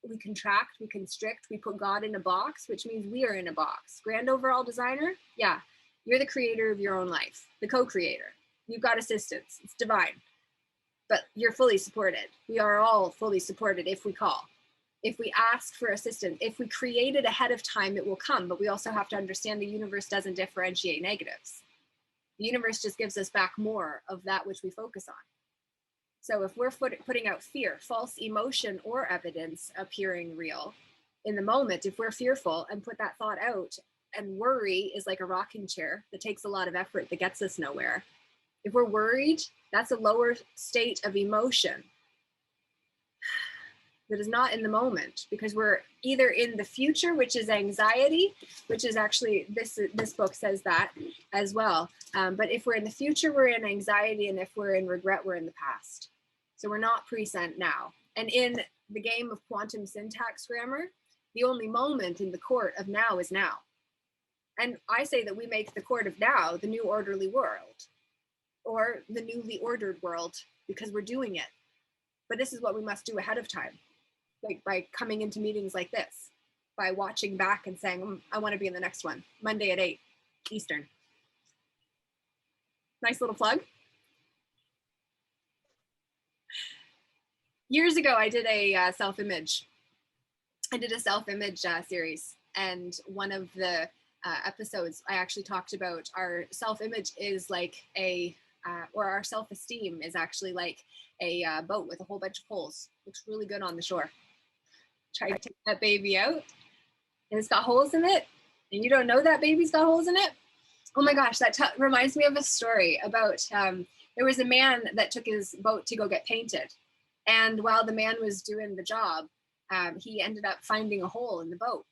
we contract, we constrict, we put God in a box, which means we are in a box. Grand overall designer, yeah, you're the creator of your own life, the co-creator. You've got assistance, it's divine, but you're fully supported. We are all fully supported if we call. If we ask for assistance, if we create it ahead of time, it will come. But we also have to understand the universe doesn't differentiate negatives. The universe just gives us back more of that which we focus on. So if we're putting out fear, false emotion or evidence appearing real in the moment, if we're fearful and put that thought out, and worry is like a rocking chair that takes a lot of effort that gets us nowhere. If we're worried, that's a lower state of emotion that is not in the moment, because we're either in the future, which is anxiety, which is actually, this book says that as well. But if we're in the future, we're in anxiety. And if we're in regret, we're in the past. So we're not present now. And in the game of quantum syntax grammar, the only moment in the court of now is now. And I say that we make the court of now the new orderly world, or the newly ordered world, because we're doing it. But this is what we must do ahead of time, like by coming into meetings like this, by watching back and saying, I want to be in the next one, Monday at 8 Eastern. Nice little plug. Years ago, I did a self-image. I did a self-image series, and one of the episodes, I actually talked about our self-image is like or our self-esteem is actually like a boat with a whole bunch of holes. Looks really good on the shore. Try to take that baby out, and it's got holes in it, and you don't know that baby's got holes in it. Oh my gosh, that reminds me of a story about there was a man that took his boat to go get painted, and while the man was doing the job, he ended up finding a hole in the boat.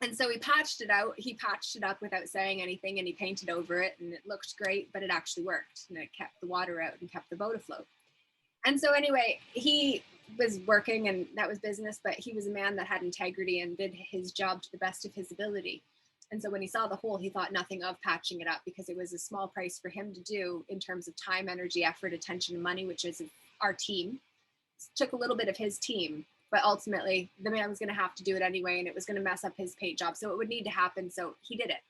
And so he patched it out. He patched it up without saying anything, and he painted over it, and it looked great, but it actually worked, and it kept the water out and kept the boat afloat. And so anyway, he was working, and that was business, but he was a man that had integrity and did his job to the best of his ability. And so when he saw the hole, he thought nothing of patching it up, because it was a small price for him to do in terms of time, energy, effort, attention, and money, which is our team. It took a little bit of his team, but ultimately the man was going to have to do it anyway, and it was going to mess up his paint job. So it would need to happen. So he did it.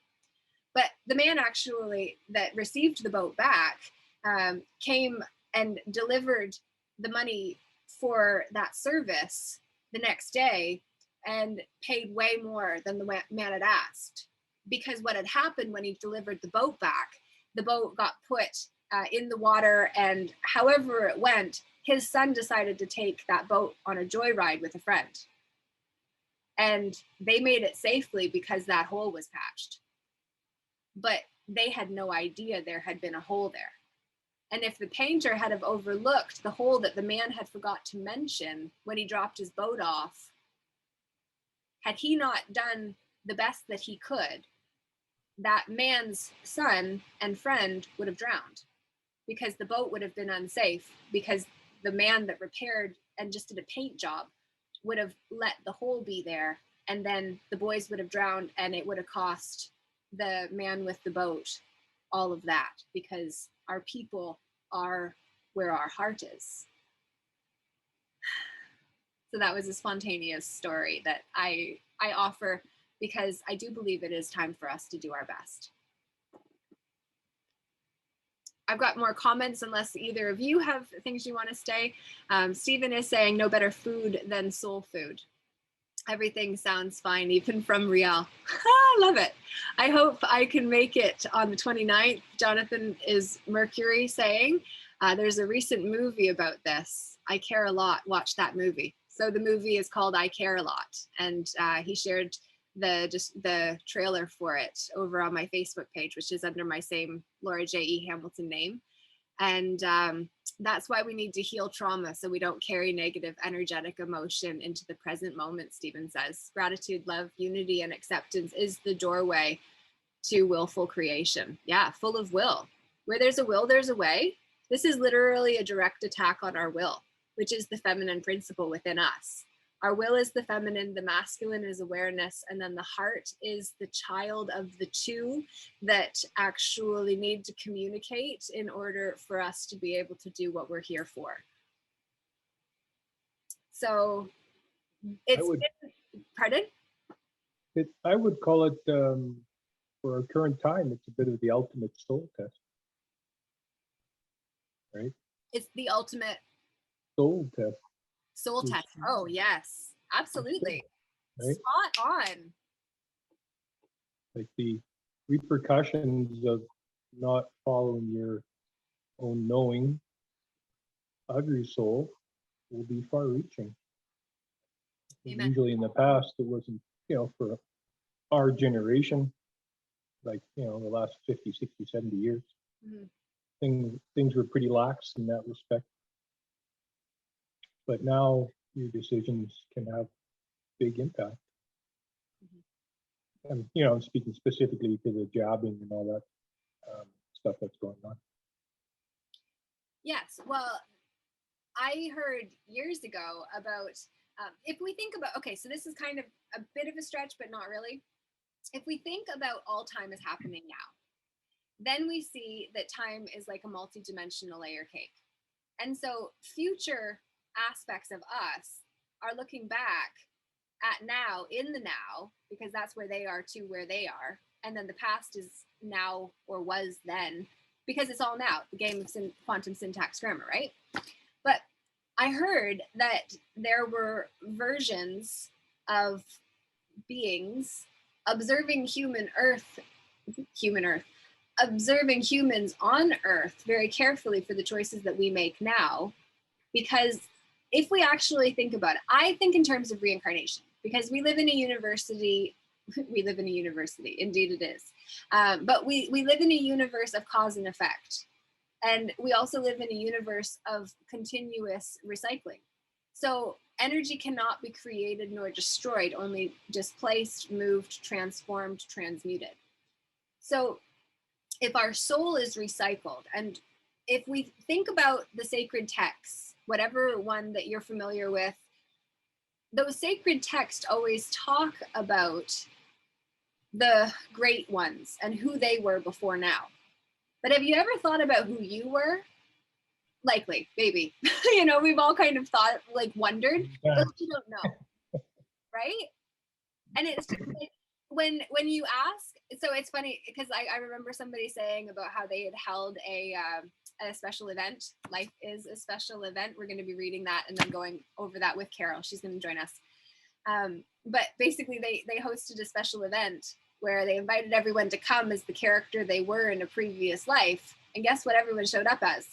But the man actually that received the boat back came and delivered the money for that service the next day and paid way more than the man had asked. Because what had happened when he delivered the boat back, the boat got put in the water, and however it went, his son decided to take that boat on a joyride with a friend. And they made it safely because that hole was patched. But they had no idea there had been a hole there. And if the painter had have overlooked the hole that the man had forgot to mention when he dropped his boat off, had he not done the best that he could, that man's son and friend would have drowned, because the boat would have been unsafe, because the man that repaired and just did a paint job would have let the hole be there, and then the boys would have drowned, and it would have cost the man with the boat all of that, because our people are where our heart is. So that was a spontaneous story that I offer, because I do believe it is time for us to do our best. I've got more comments, unless either of you have things you want to say. Stephen is saying no better food than soul food. Everything sounds fine, even from Rial. I love it. I hope I can make it on the 29th. Jonathan is Mercury saying, there's a recent movie about this. I Care a Lot. Watch that movie. So the movie is called I Care a Lot. And he shared the trailer for it over on my Facebook page, which is under my same Laura J.E. Hamilton name. And that's why we need to heal trauma, so we don't carry negative energetic emotion into the present moment, Stephen says. Gratitude, love, unity, and acceptance is the doorway to willful creation. Yeah, full of will. Where there's a will, there's a way. This is literally a direct attack on our will, which is the feminine principle within us. Our will is the feminine, the masculine is awareness, and then the heart is the child of the two that actually need to communicate in order for us to be able to do what we're here for. So it's, pardon? I would call it, for our current time, it's a bit of the ultimate soul test, right? It's the ultimate Soul test. soul test. Oh, yes, absolutely. Right? Spot on. Like the repercussions of not following your own knowing of your soul will be far reaching. Amen. Usually in the past, it wasn't, for our generation, like, the last 50, 60, 70 years, things were pretty lax in that respect. But now your decisions can have big impact. And, I'm speaking specifically to the jabbing and all that stuff that's going on. Yes, well, I heard years ago about, if we think about, okay, so this is kind of a bit of a stretch, but not really. If we think about all time is happening now, then we see that time is like a multi-dimensional layer cake. And so future aspects of us are looking back at now, in the now, because that's where they are to where they are. And then the past is now or was then, because it's all now, the game of quantum syntax grammar, right? But I heard that there were versions of beings observing observing humans on Earth very carefully for the choices that we make now. Because if we actually think about it, I think in terms of reincarnation, because we live in a university, indeed it is. But we live in a universe of cause and effect. And we also live in a universe of continuous recycling. So energy cannot be created nor destroyed, only displaced, moved, transformed, transmuted. So if our soul is recycled, and if we think about the sacred texts, whatever one that you're familiar with, those sacred texts always talk about the great ones and who they were before now. But have you ever thought about who you were? Likely, maybe. We've all kind of thought, like, wondered, but you don't know, right? And it's just like, when you ask, so it's funny because I remember somebody saying about how they had held a special event. Life is a special event. We're going to be reading that and then going over that with Carol. She's going to join us. But basically, they hosted a special event where they invited everyone to come as the character they were in a previous life. And guess what everyone showed up as?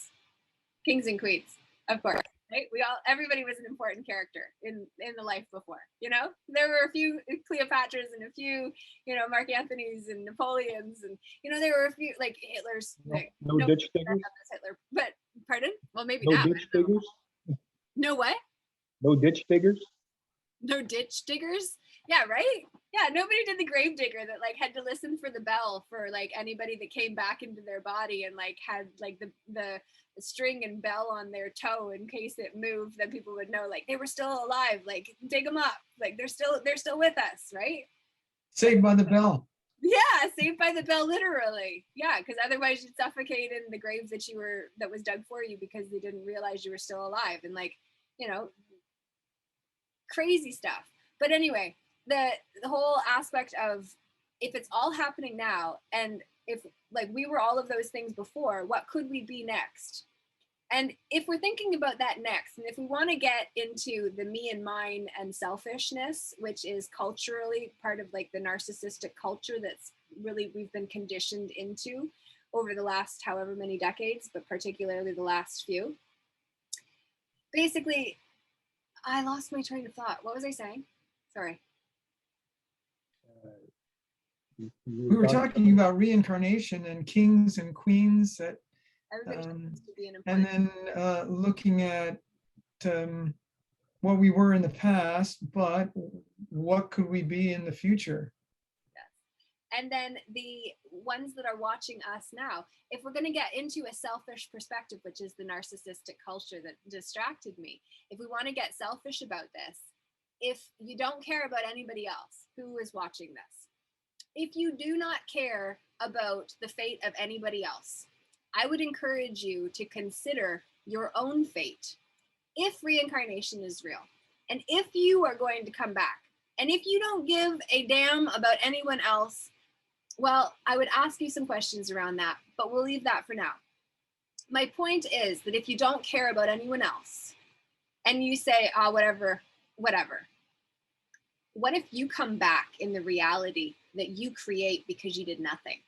Kings and queens, of course. Right? Everybody was an important character in the life before. There were a few Cleopatras and a few, Mark Anthony's and Napoleons, and there were a few like Hitler's. No ditch diggers. Hitler, but pardon? Well, maybe no not. Ditch diggers. No what? No ditch diggers. No ditch diggers. Yeah, right. Yeah, nobody did the grave digger that like had to listen for the bell for like anybody that came back into their body and like had like the string and bell on their toe in case it moved, then people would know like they were still alive, like dig them up, like they're still with us, right? Saved by the bell. Yeah, saved by the bell, literally. Yeah, because otherwise you'd suffocate in the grave that was dug for you because they didn't realize you were still alive, and like, crazy stuff. But anyway, the whole aspect of if it's all happening now, and if like we were all of those things before, what could we be next? And if we're thinking about that next, and if we want to get into the me and mine and selfishness, which is culturally part of like the narcissistic culture that's really we've been conditioned into over the last however many decades, but particularly the last few. Basically, I lost my train of thought. What was I saying? Sorry. We were talking about reincarnation and kings and queens that, and then looking at what we were in the past, but what could we be in the future? Yes. And then the ones that are watching us now, if we're going to get into a selfish perspective, which is the narcissistic culture that distracted me, if we want to get selfish about this, if you don't care about anybody else who is watching this, if you do not care about the fate of anybody else, I would encourage you to consider your own fate. If reincarnation is real, and if you are going to come back, and if you don't give a damn about anyone else, well, I would ask you some questions around that, but we'll leave that for now. My point is that if you don't care about anyone else and you say, whatever, what if you come back in the reality that you create because you did nothing?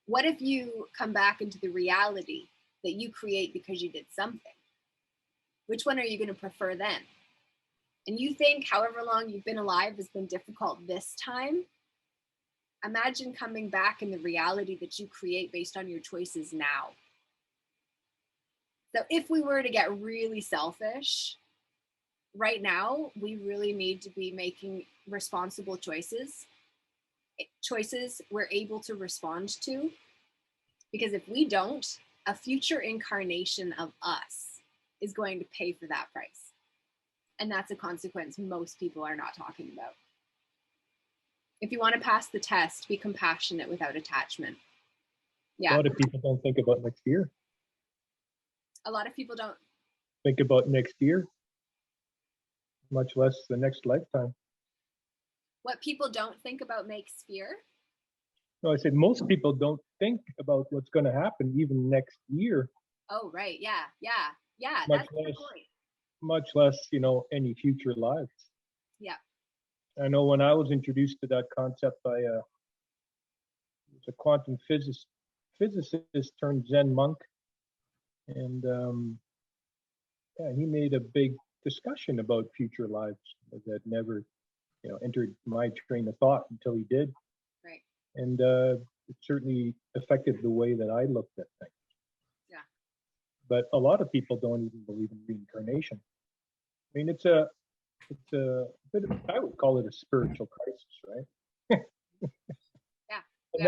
What if you come back into the reality that you create because you did something? Which one are you going to prefer then? And you think however long you've been alive has been difficult this time? Imagine coming back in the reality that you create based on your choices now. So if we were to get really selfish, right now, we really need to be making responsible choices we're able to respond to. Because if we don't, a future incarnation of us is going to pay for that price. And that's a consequence most people are not talking about. If you want to pass the test, be compassionate without attachment. Yeah. A lot of people don't think about next year. A lot of people don't think about next year, much less the next lifetime. What people don't think about makes fear. No, I said most people don't think about what's going to happen even next year. Oh, right. Yeah. That's the point. Much less, any future lives. Yeah. I know when I was introduced to that concept by a quantum physicist turned Zen monk, and he made a big discussion about future lives that never, entered my train of thought until he did. Right. And it certainly affected the way that I looked at things. Yeah. But a lot of people don't even believe in reincarnation. I mean, it's a bit of, I would call it a spiritual crisis, right? Yeah. And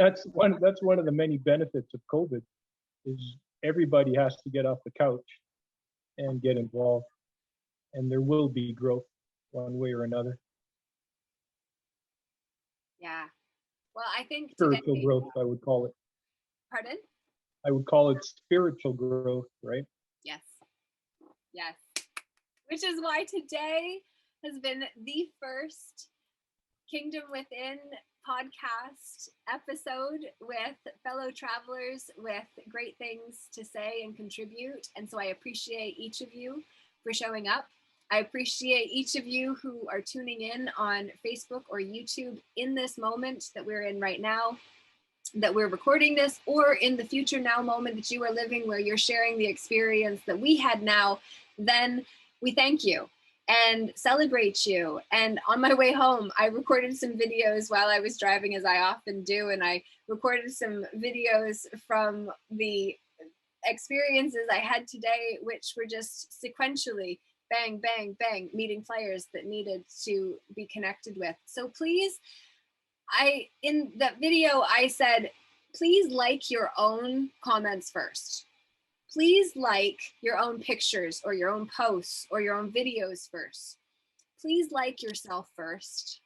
that's one of the many benefits of COVID is everybody has to get off the couch and get involved, and there will be growth one way or another. Yeah. Well, I think spiritual growth, I would call it. Pardon? I would call it spiritual growth, right? Yes. Which is why today has been the first Kingdom Within podcast episode with fellow travelers with great things to say and contribute. And so I appreciate each of you for showing up. I appreciate each of you who are tuning in on Facebook or YouTube in this moment that we're in right now, that we're recording this, or in the future now moment that you are living where you're sharing the experience that we had now. Then we thank you and celebrate you. And on my way home, I recorded some videos while I was driving, as I often do. And I recorded some videos from the experiences I had today, which were just sequentially bang, bang, bang, meeting players that needed to be connected with. So please, in that video, I said, please like your own comments first. Please like your own pictures or your own posts or your own videos first. Please like yourself first.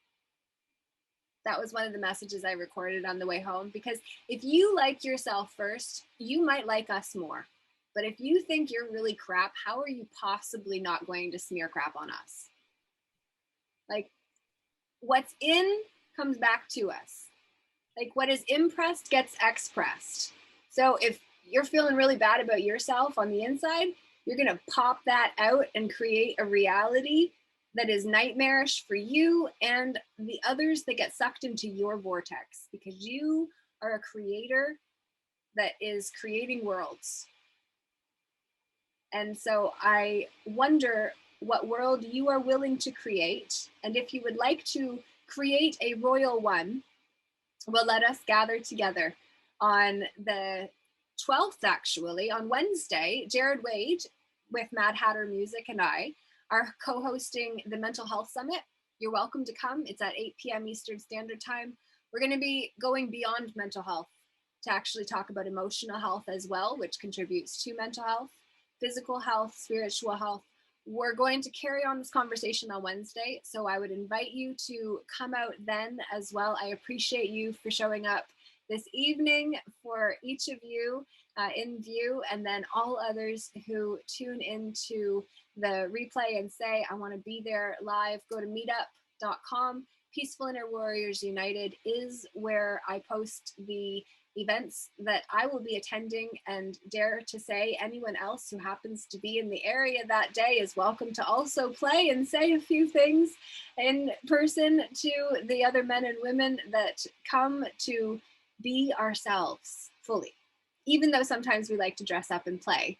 That was one of the messages I recorded on the way home, because if you like yourself first, you might like us more. But if you think you're really crap, how are you possibly not going to smear crap on us? Like, what's in comes back to us. Like, what is impressed gets expressed. So if you're feeling really bad about yourself on the inside, you're going to pop that out and create a reality that is nightmarish for you and the others that get sucked into your vortex, because you are a creator that is creating worlds. And so I wonder what world you are willing to create. And if you would like to create a royal one, well, let us gather together on the 12th, actually, on Wednesday. Jared Wade with Mad Hatter Music and I are co-hosting the Mental Health Summit. You're welcome to come. It's at 8 p.m. Eastern Standard Time. We're going to be going beyond mental health to actually talk about emotional health as well, which contributes to mental health, physical health, spiritual health. We're going to carry on this conversation on Wednesday, so I would invite you to come out then as well. I appreciate you for showing up this evening, for each of you in view, and then all others who tune into the replay and say, I want to be there live. Go to meetup.com. Peaceful Inner Warriors United is where I post the events that I will be attending, and dare to say anyone else who happens to be in the area that day is welcome to also play and say a few things in person to the other men and women that come to be ourselves fully, even though sometimes we like to dress up and play,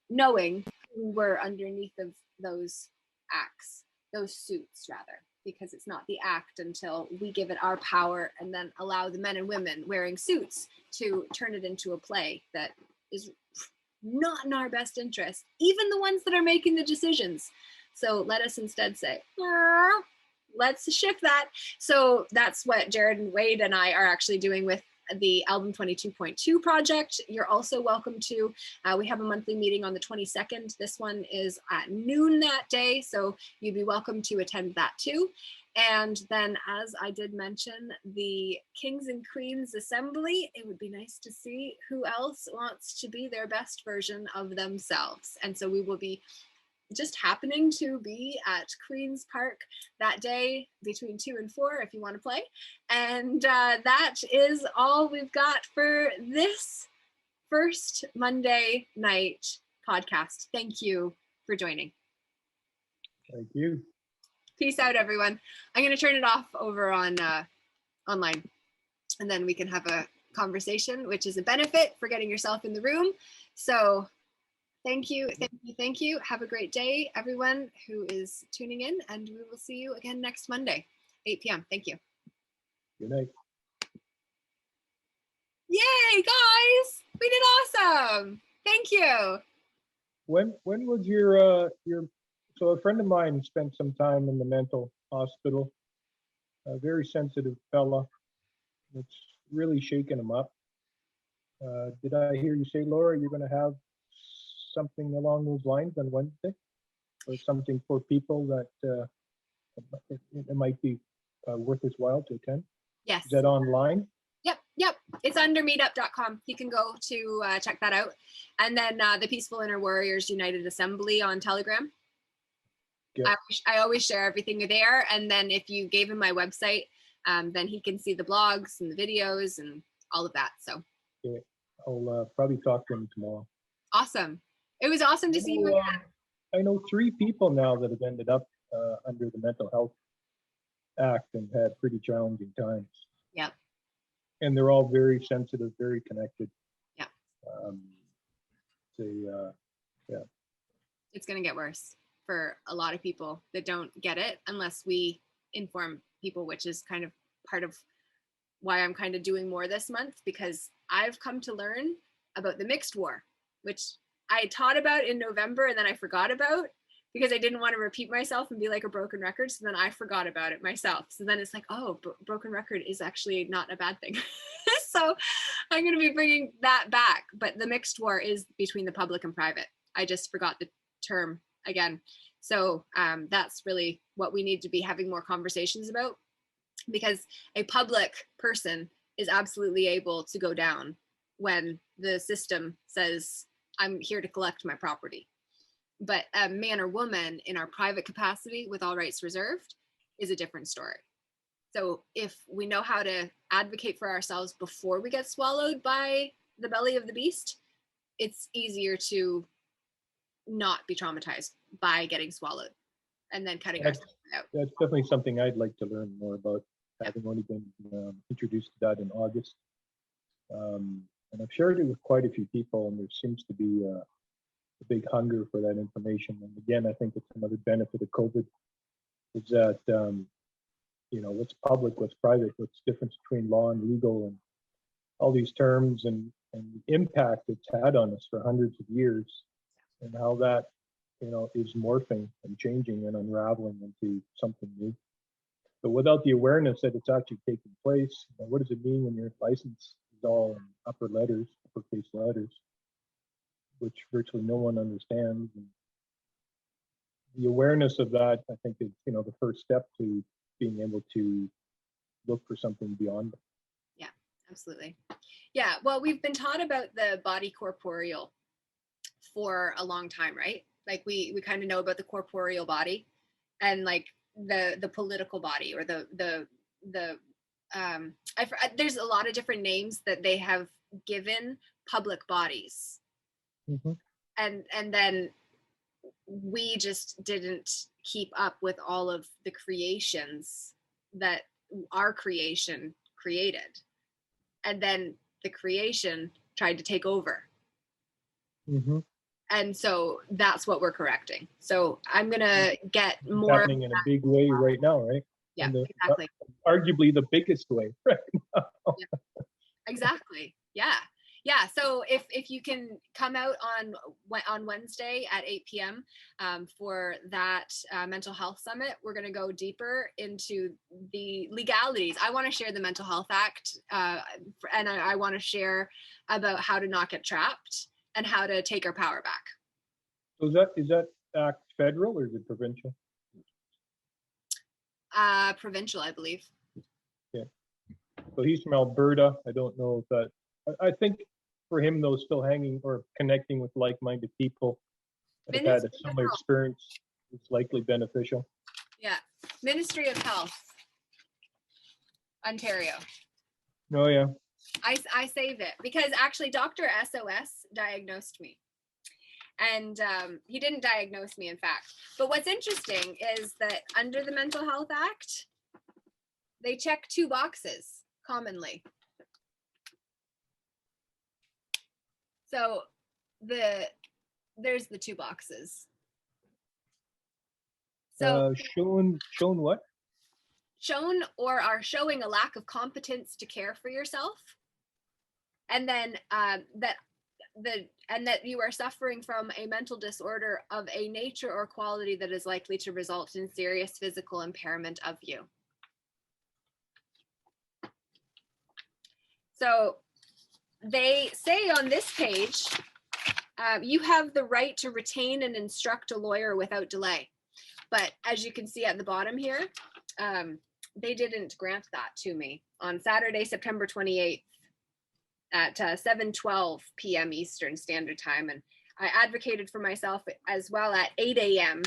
knowing who we're underneath of those acts, those suits rather, because it's not the act until we give it our power and then allow the men and women wearing suits to turn it into a play that is not in our best interest, even the ones that are making the decisions. So let us instead say, let's shift that. So that's what Jared and Wade and I are actually doing with the Album 22.2 project. You're also welcome to. We have a monthly meeting on the 22nd. This one is at noon that day, so you'd be welcome to attend that too. And then, as I did mention, the Kings and Queens Assembly, it would be nice to see who else wants to be their best version of themselves. And so we will be just happening to be at Queen's Park that day between 2 and 4 if you want to play. And that is all we've got for this first Monday night podcast. Thank you for joining. Thank you. Peace out, everyone. I'm going to turn it off over on online, and then we can have a conversation, which is a benefit for getting yourself in the room. So thank you, thank you, thank you. Have a great day, everyone who is tuning in, and we will see you again next Monday, 8 p.m. Thank you. Good night. Yay, guys! We did awesome. Thank you. When was your so a friend of mine spent some time in the mental hospital, a very sensitive fella. It's really shaken him up. Did I hear you say, Laura, you're going to have something along those lines on Wednesday, or something for people that it might be worth his while to attend? Yes. Is that online? Yep. It's under meetup.com. You can go to check that out. And then the Peaceful Inner Warriors United Assembly on Telegram. Good. I always share everything there. And then if you gave him my website, then he can see the blogs and the videos and all of that. So Yeah. I'll probably talk to him tomorrow. awesome. It was awesome to see you again. I know 3 people now that have ended up under the Mental Health Act and had pretty challenging times. Yep. And they're all very sensitive, very connected. Yep. Yeah. It's going to get worse for a lot of people that don't get it unless we inform people, which is kind of part of why I'm kind of doing more this month, because I've come to learn about the mixed war, which I taught about in November and then I forgot about because I didn't want to repeat myself and be like a broken record. So then I forgot about it myself. So then it's like, oh, broken record is actually not a bad thing. So I'm going to be bringing that back. But the mixed war is between the public and private. I just forgot the term again. So that's really what we need to be having more conversations about, because a public person is absolutely able to go down when the system says, I'm here to collect my property. But a man or woman in our private capacity with all rights reserved is a different story. So if we know how to advocate for ourselves before we get swallowed by the belly of the beast, it's easier to not be traumatized by getting swallowed and then cutting ourselves out. That's definitely something I'd like to learn more about, having only been introduced to that in August. And I've shared it with quite a few people, and there seems to be a big hunger for that information. And again, I think it's another benefit of COVID is that, what's public, what's private, what's the difference between law and legal, and all these terms and the impact it's had on us for hundreds of years, and how that, is morphing and changing and unraveling into something new. But without the awareness that it's actually taking place, what does it mean when your license is all in uppercase letters, which virtually no one understands? And the awareness of that, I think, is the first step to being able to look for something beyond it. Yeah, absolutely. Yeah, well, we've been taught about the body corporeal for a long time, right? Like we kind of know about the corporeal body and like the political body, or there's a lot of different names that they have given public bodies. Mm-hmm. And then we just didn't keep up with all of the creations that our creation created. And then the creation tried to take over. Mm-hmm. And so that's what we're correcting. So I'm going to get It's more happening in a big way right now, right? Yeah, exactly. Arguably the biggest way, right? Yeah, exactly. Yeah. Yeah. So if you can come out on Wednesday at 8 p.m. For that mental health summit, we're going to go deeper into the legalities. I want to share the Mental Health Act, and I want to share about how to not get trapped and how to take our power back. So is that act federal or is it provincial? Provincial, I believe. Yeah. So he's from Alberta. I don't know if that. I think for him, though, still hanging or connecting with like-minded people that have had a similar experience, it's likely beneficial. Yeah. Ministry of Health, Ontario. Oh yeah. I save it because actually Dr. SOS diagnosed me. And he didn't diagnose me, in fact. But what's interesting is that under the Mental Health Act, they check 2 boxes commonly. So there's the 2 boxes. So shown what? Shown or are showing a lack of competence to care for yourself, and then that you are suffering from a mental disorder of a nature or quality that is likely to result in serious physical impairment of you. So they say on this page, you have the right to retain and instruct a lawyer without delay. But as you can see at the bottom here, they didn't grant that to me on Saturday, September 28th. At 7:12 p.m. Eastern Standard Time. And I advocated for myself as well at 8 a.m.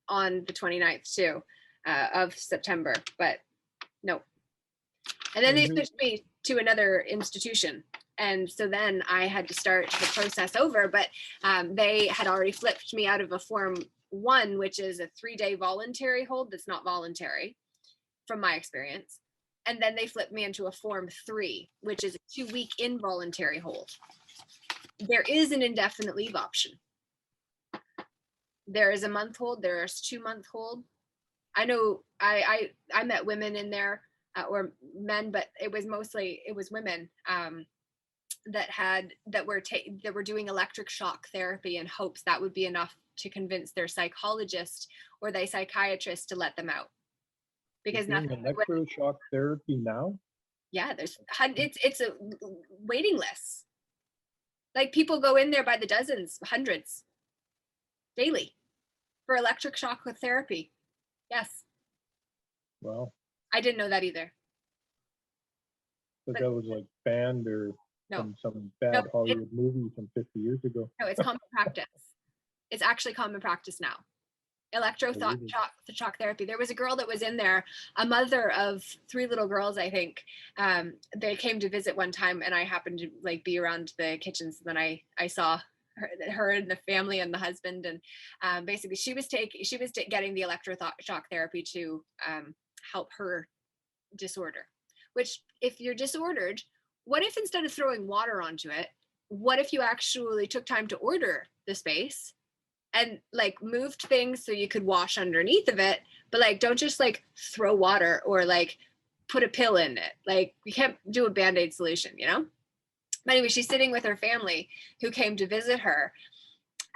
on the 29th too, of September, but no. And then they switched me to another institution. And so then I had to start the process over, but they had already flipped me out of a Form 1, which is a 3-day voluntary hold that's not voluntary from my experience. And then they flipped me into a Form 3, which is a 2-week involuntary hold. There is an indefinite leave option. There is a month hold. There is 2-month hold. I know I met women in there or men, but it was women that were doing electric shock therapy in hopes that would be enough to convince their psychologist or their psychiatrist to let them out. Because nothing. Electroshock therapy now? Yeah, it's a waiting list. Like people go in there by the dozens, hundreds, daily, for electric shock therapy. Yes. Wow. I didn't know that either. But that was like banned or from some bad Hollywood movie from 50 years ago. No, it's common practice. It's actually common practice now. Shock therapy. There was a girl that was in there, a mother of 3 little girls, I think. They came to visit one time, and I happened to like be around the kitchens. And then I saw her and the family and the husband, and basically she was getting the electroshock therapy to help her disorder. Which, if you're disordered, what if instead of throwing water onto it, what if you actually took time to order the space? And like moved things so you could wash underneath of it, but like don't just like throw water or like put a pill in it. Like you can't do a Band-Aid solution, you know? But anyway, she's sitting with her family who came to visit her.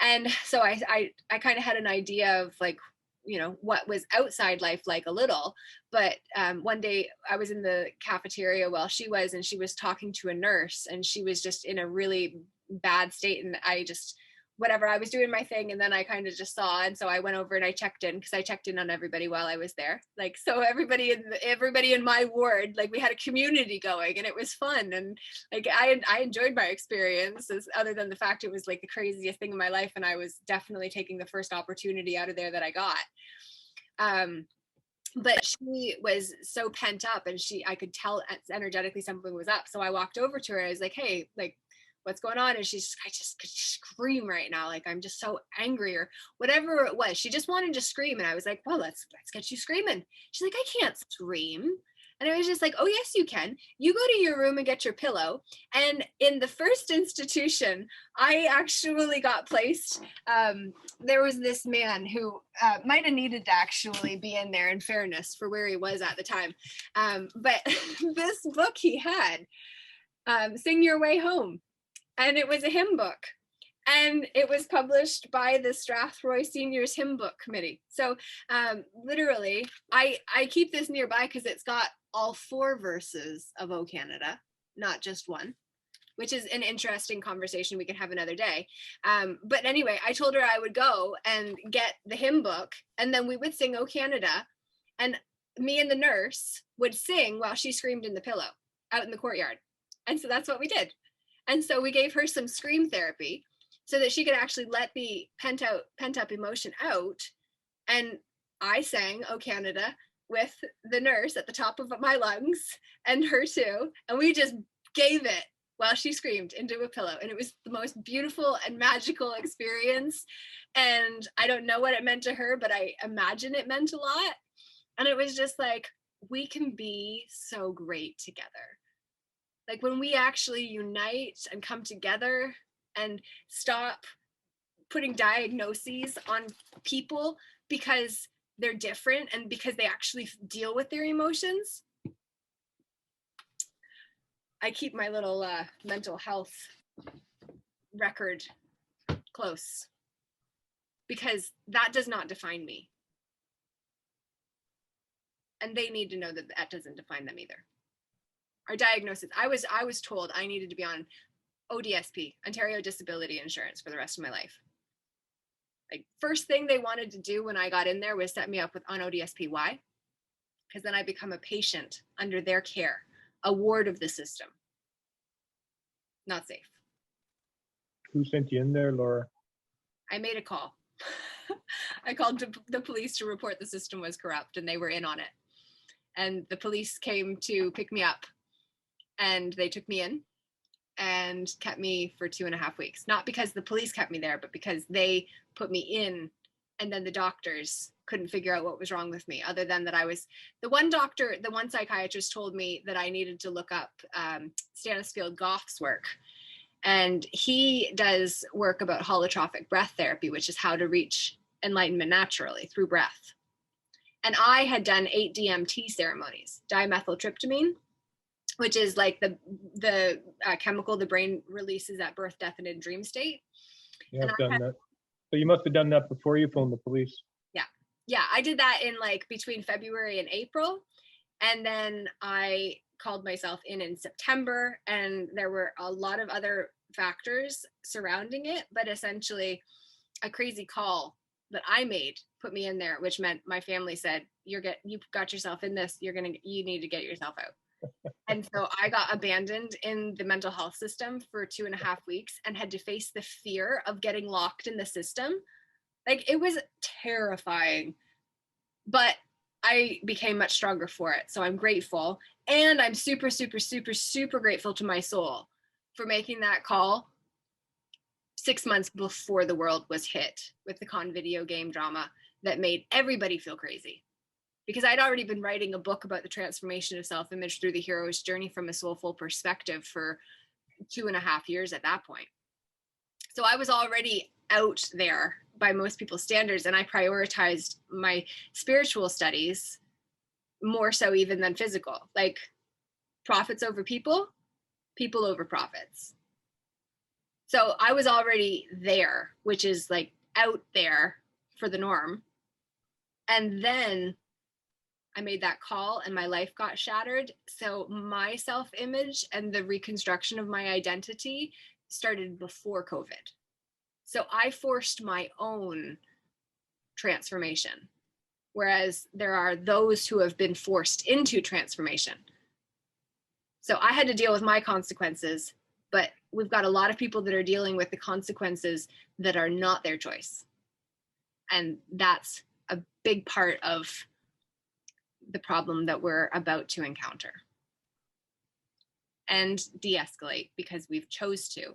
And so I kind of had an idea of like you know, what was outside life like a little. But one day I was in the cafeteria while she was, and she was talking to a nurse, and she was just in a really bad state. And I just, whatever, I was doing my thing, and then I kind of just saw, and so I went over and I checked in, because I checked in on everybody while I was there. Like, so everybody in my ward, like, we had a community going, and it was fun, and like I enjoyed my experiences, other than the fact it was like the craziest thing in my life, and I was definitely taking the first opportunity out of there that I got. But she was so pent up, and I could tell energetically something was up. So I walked over to her. I was like, hey, like, what's going on? And she's, I just could scream right now. Like, I'm just so angry, or whatever it was. She just wanted to scream. And I was like, well, let's get you screaming. She's like, I can't scream. And I was just like, oh, yes, you can. You go to your room and get your pillow. And in the first institution, I actually got placed. There was this man who might have needed to actually be in there, in fairness, for where he was at the time. But this book he had, Sing Your Way Home. And it was a hymn book. And it was published by the Strathroy Seniors Hymn Book Committee. So literally, I keep this nearby because it's got all 4 verses of O Canada, not just one, which is an interesting conversation we can have another day. But anyway, I told her I would go and get the hymn book, and then we would sing O Canada, and me and the nurse would sing while she screamed in the pillow out in the courtyard. And so that's what we did. And so we gave her some scream therapy so that she could actually let the pent up emotion out. And I sang O Canada with the nurse at the top of my lungs, and her too. And we just gave it while she screamed into a pillow. And it was the most beautiful and magical experience. And I don't know what it meant to her, but I imagine it meant a lot. And it was just like, we can be so great together. Like, when we actually unite and come together and stop putting diagnoses on people because they're different and because they actually deal with their emotions. I keep my little mental health record close, because that does not define me. And they need to know that that doesn't define them either. Our diagnosis, I was told I needed to be on ODSP, Ontario Disability Insurance, for the rest of my life. Like, first thing they wanted to do when I got in there was set me up on ODSP. Why? Because then I become a patient under their care, a ward of the system. Not safe. Who sent you in there, Laura? I made a call. I called the police to report the system was corrupt, and they were in on it. And the police came to pick me up, and they took me in and kept me for 2.5 weeks. Not because the police kept me there, but because they put me in, and then the doctors couldn't figure out what was wrong with me, other than that I was, the one psychiatrist told me that I needed to look up Stanisfield Goff's work. And he does work about holotropic breath therapy, which is how to reach enlightenment naturally through breath. And I had done 8 DMT ceremonies, dimethyltryptamine, which is like the chemical the brain releases at birth, death, and in dream state. Yeah, I've done that. So you must have done that before you phoned the police. Yeah, I did that in like between February and April. And then I called myself in September, and there were a lot of other factors surrounding it, but essentially a crazy call that I made put me in there, which meant my family said, you've got yourself in this, you need to get yourself out. And so I got abandoned in the mental health system for 2.5 weeks and had to face the fear of getting locked in the system. Like, it was terrifying, but I became much stronger for it. So I'm grateful. And I'm super, super, super, super grateful to my soul for making that call 6 months before the world was hit with the con video game drama that made everybody feel crazy. Because I'd already been writing a book about the transformation of self-image through the hero's journey from a soulful perspective for 2.5 years at that point. So I was already out there by most people's standards, and I prioritized my spiritual studies more so even than physical. Like, profits over people, people over profits. So I was already there, which is like out there for the norm. And then I made that call and my life got shattered. So my self-image and the reconstruction of my identity started before COVID. So I forced my own transformation, whereas there are those who have been forced into transformation. So I had to deal with my consequences, but we've got a lot of people that are dealing with the consequences that are not their choice. And that's a big part of the problem that we're about to encounter and de-escalate because we've chose to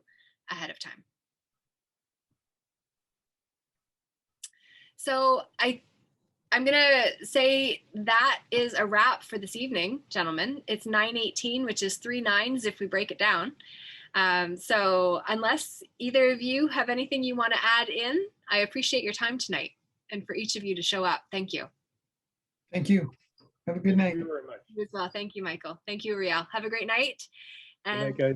ahead of time. So I'm gonna say that is a wrap for this evening, gentlemen. It's 9:18, which is 3 9s if we break it down. So unless either of you have anything you want to add in, I appreciate your time tonight and for each of you to show up. Thank you. Thank you. Have a good night. Thank you very much. You as well. Thank you, Michael. Thank you, Riel. Have a great night. Good And night, guys.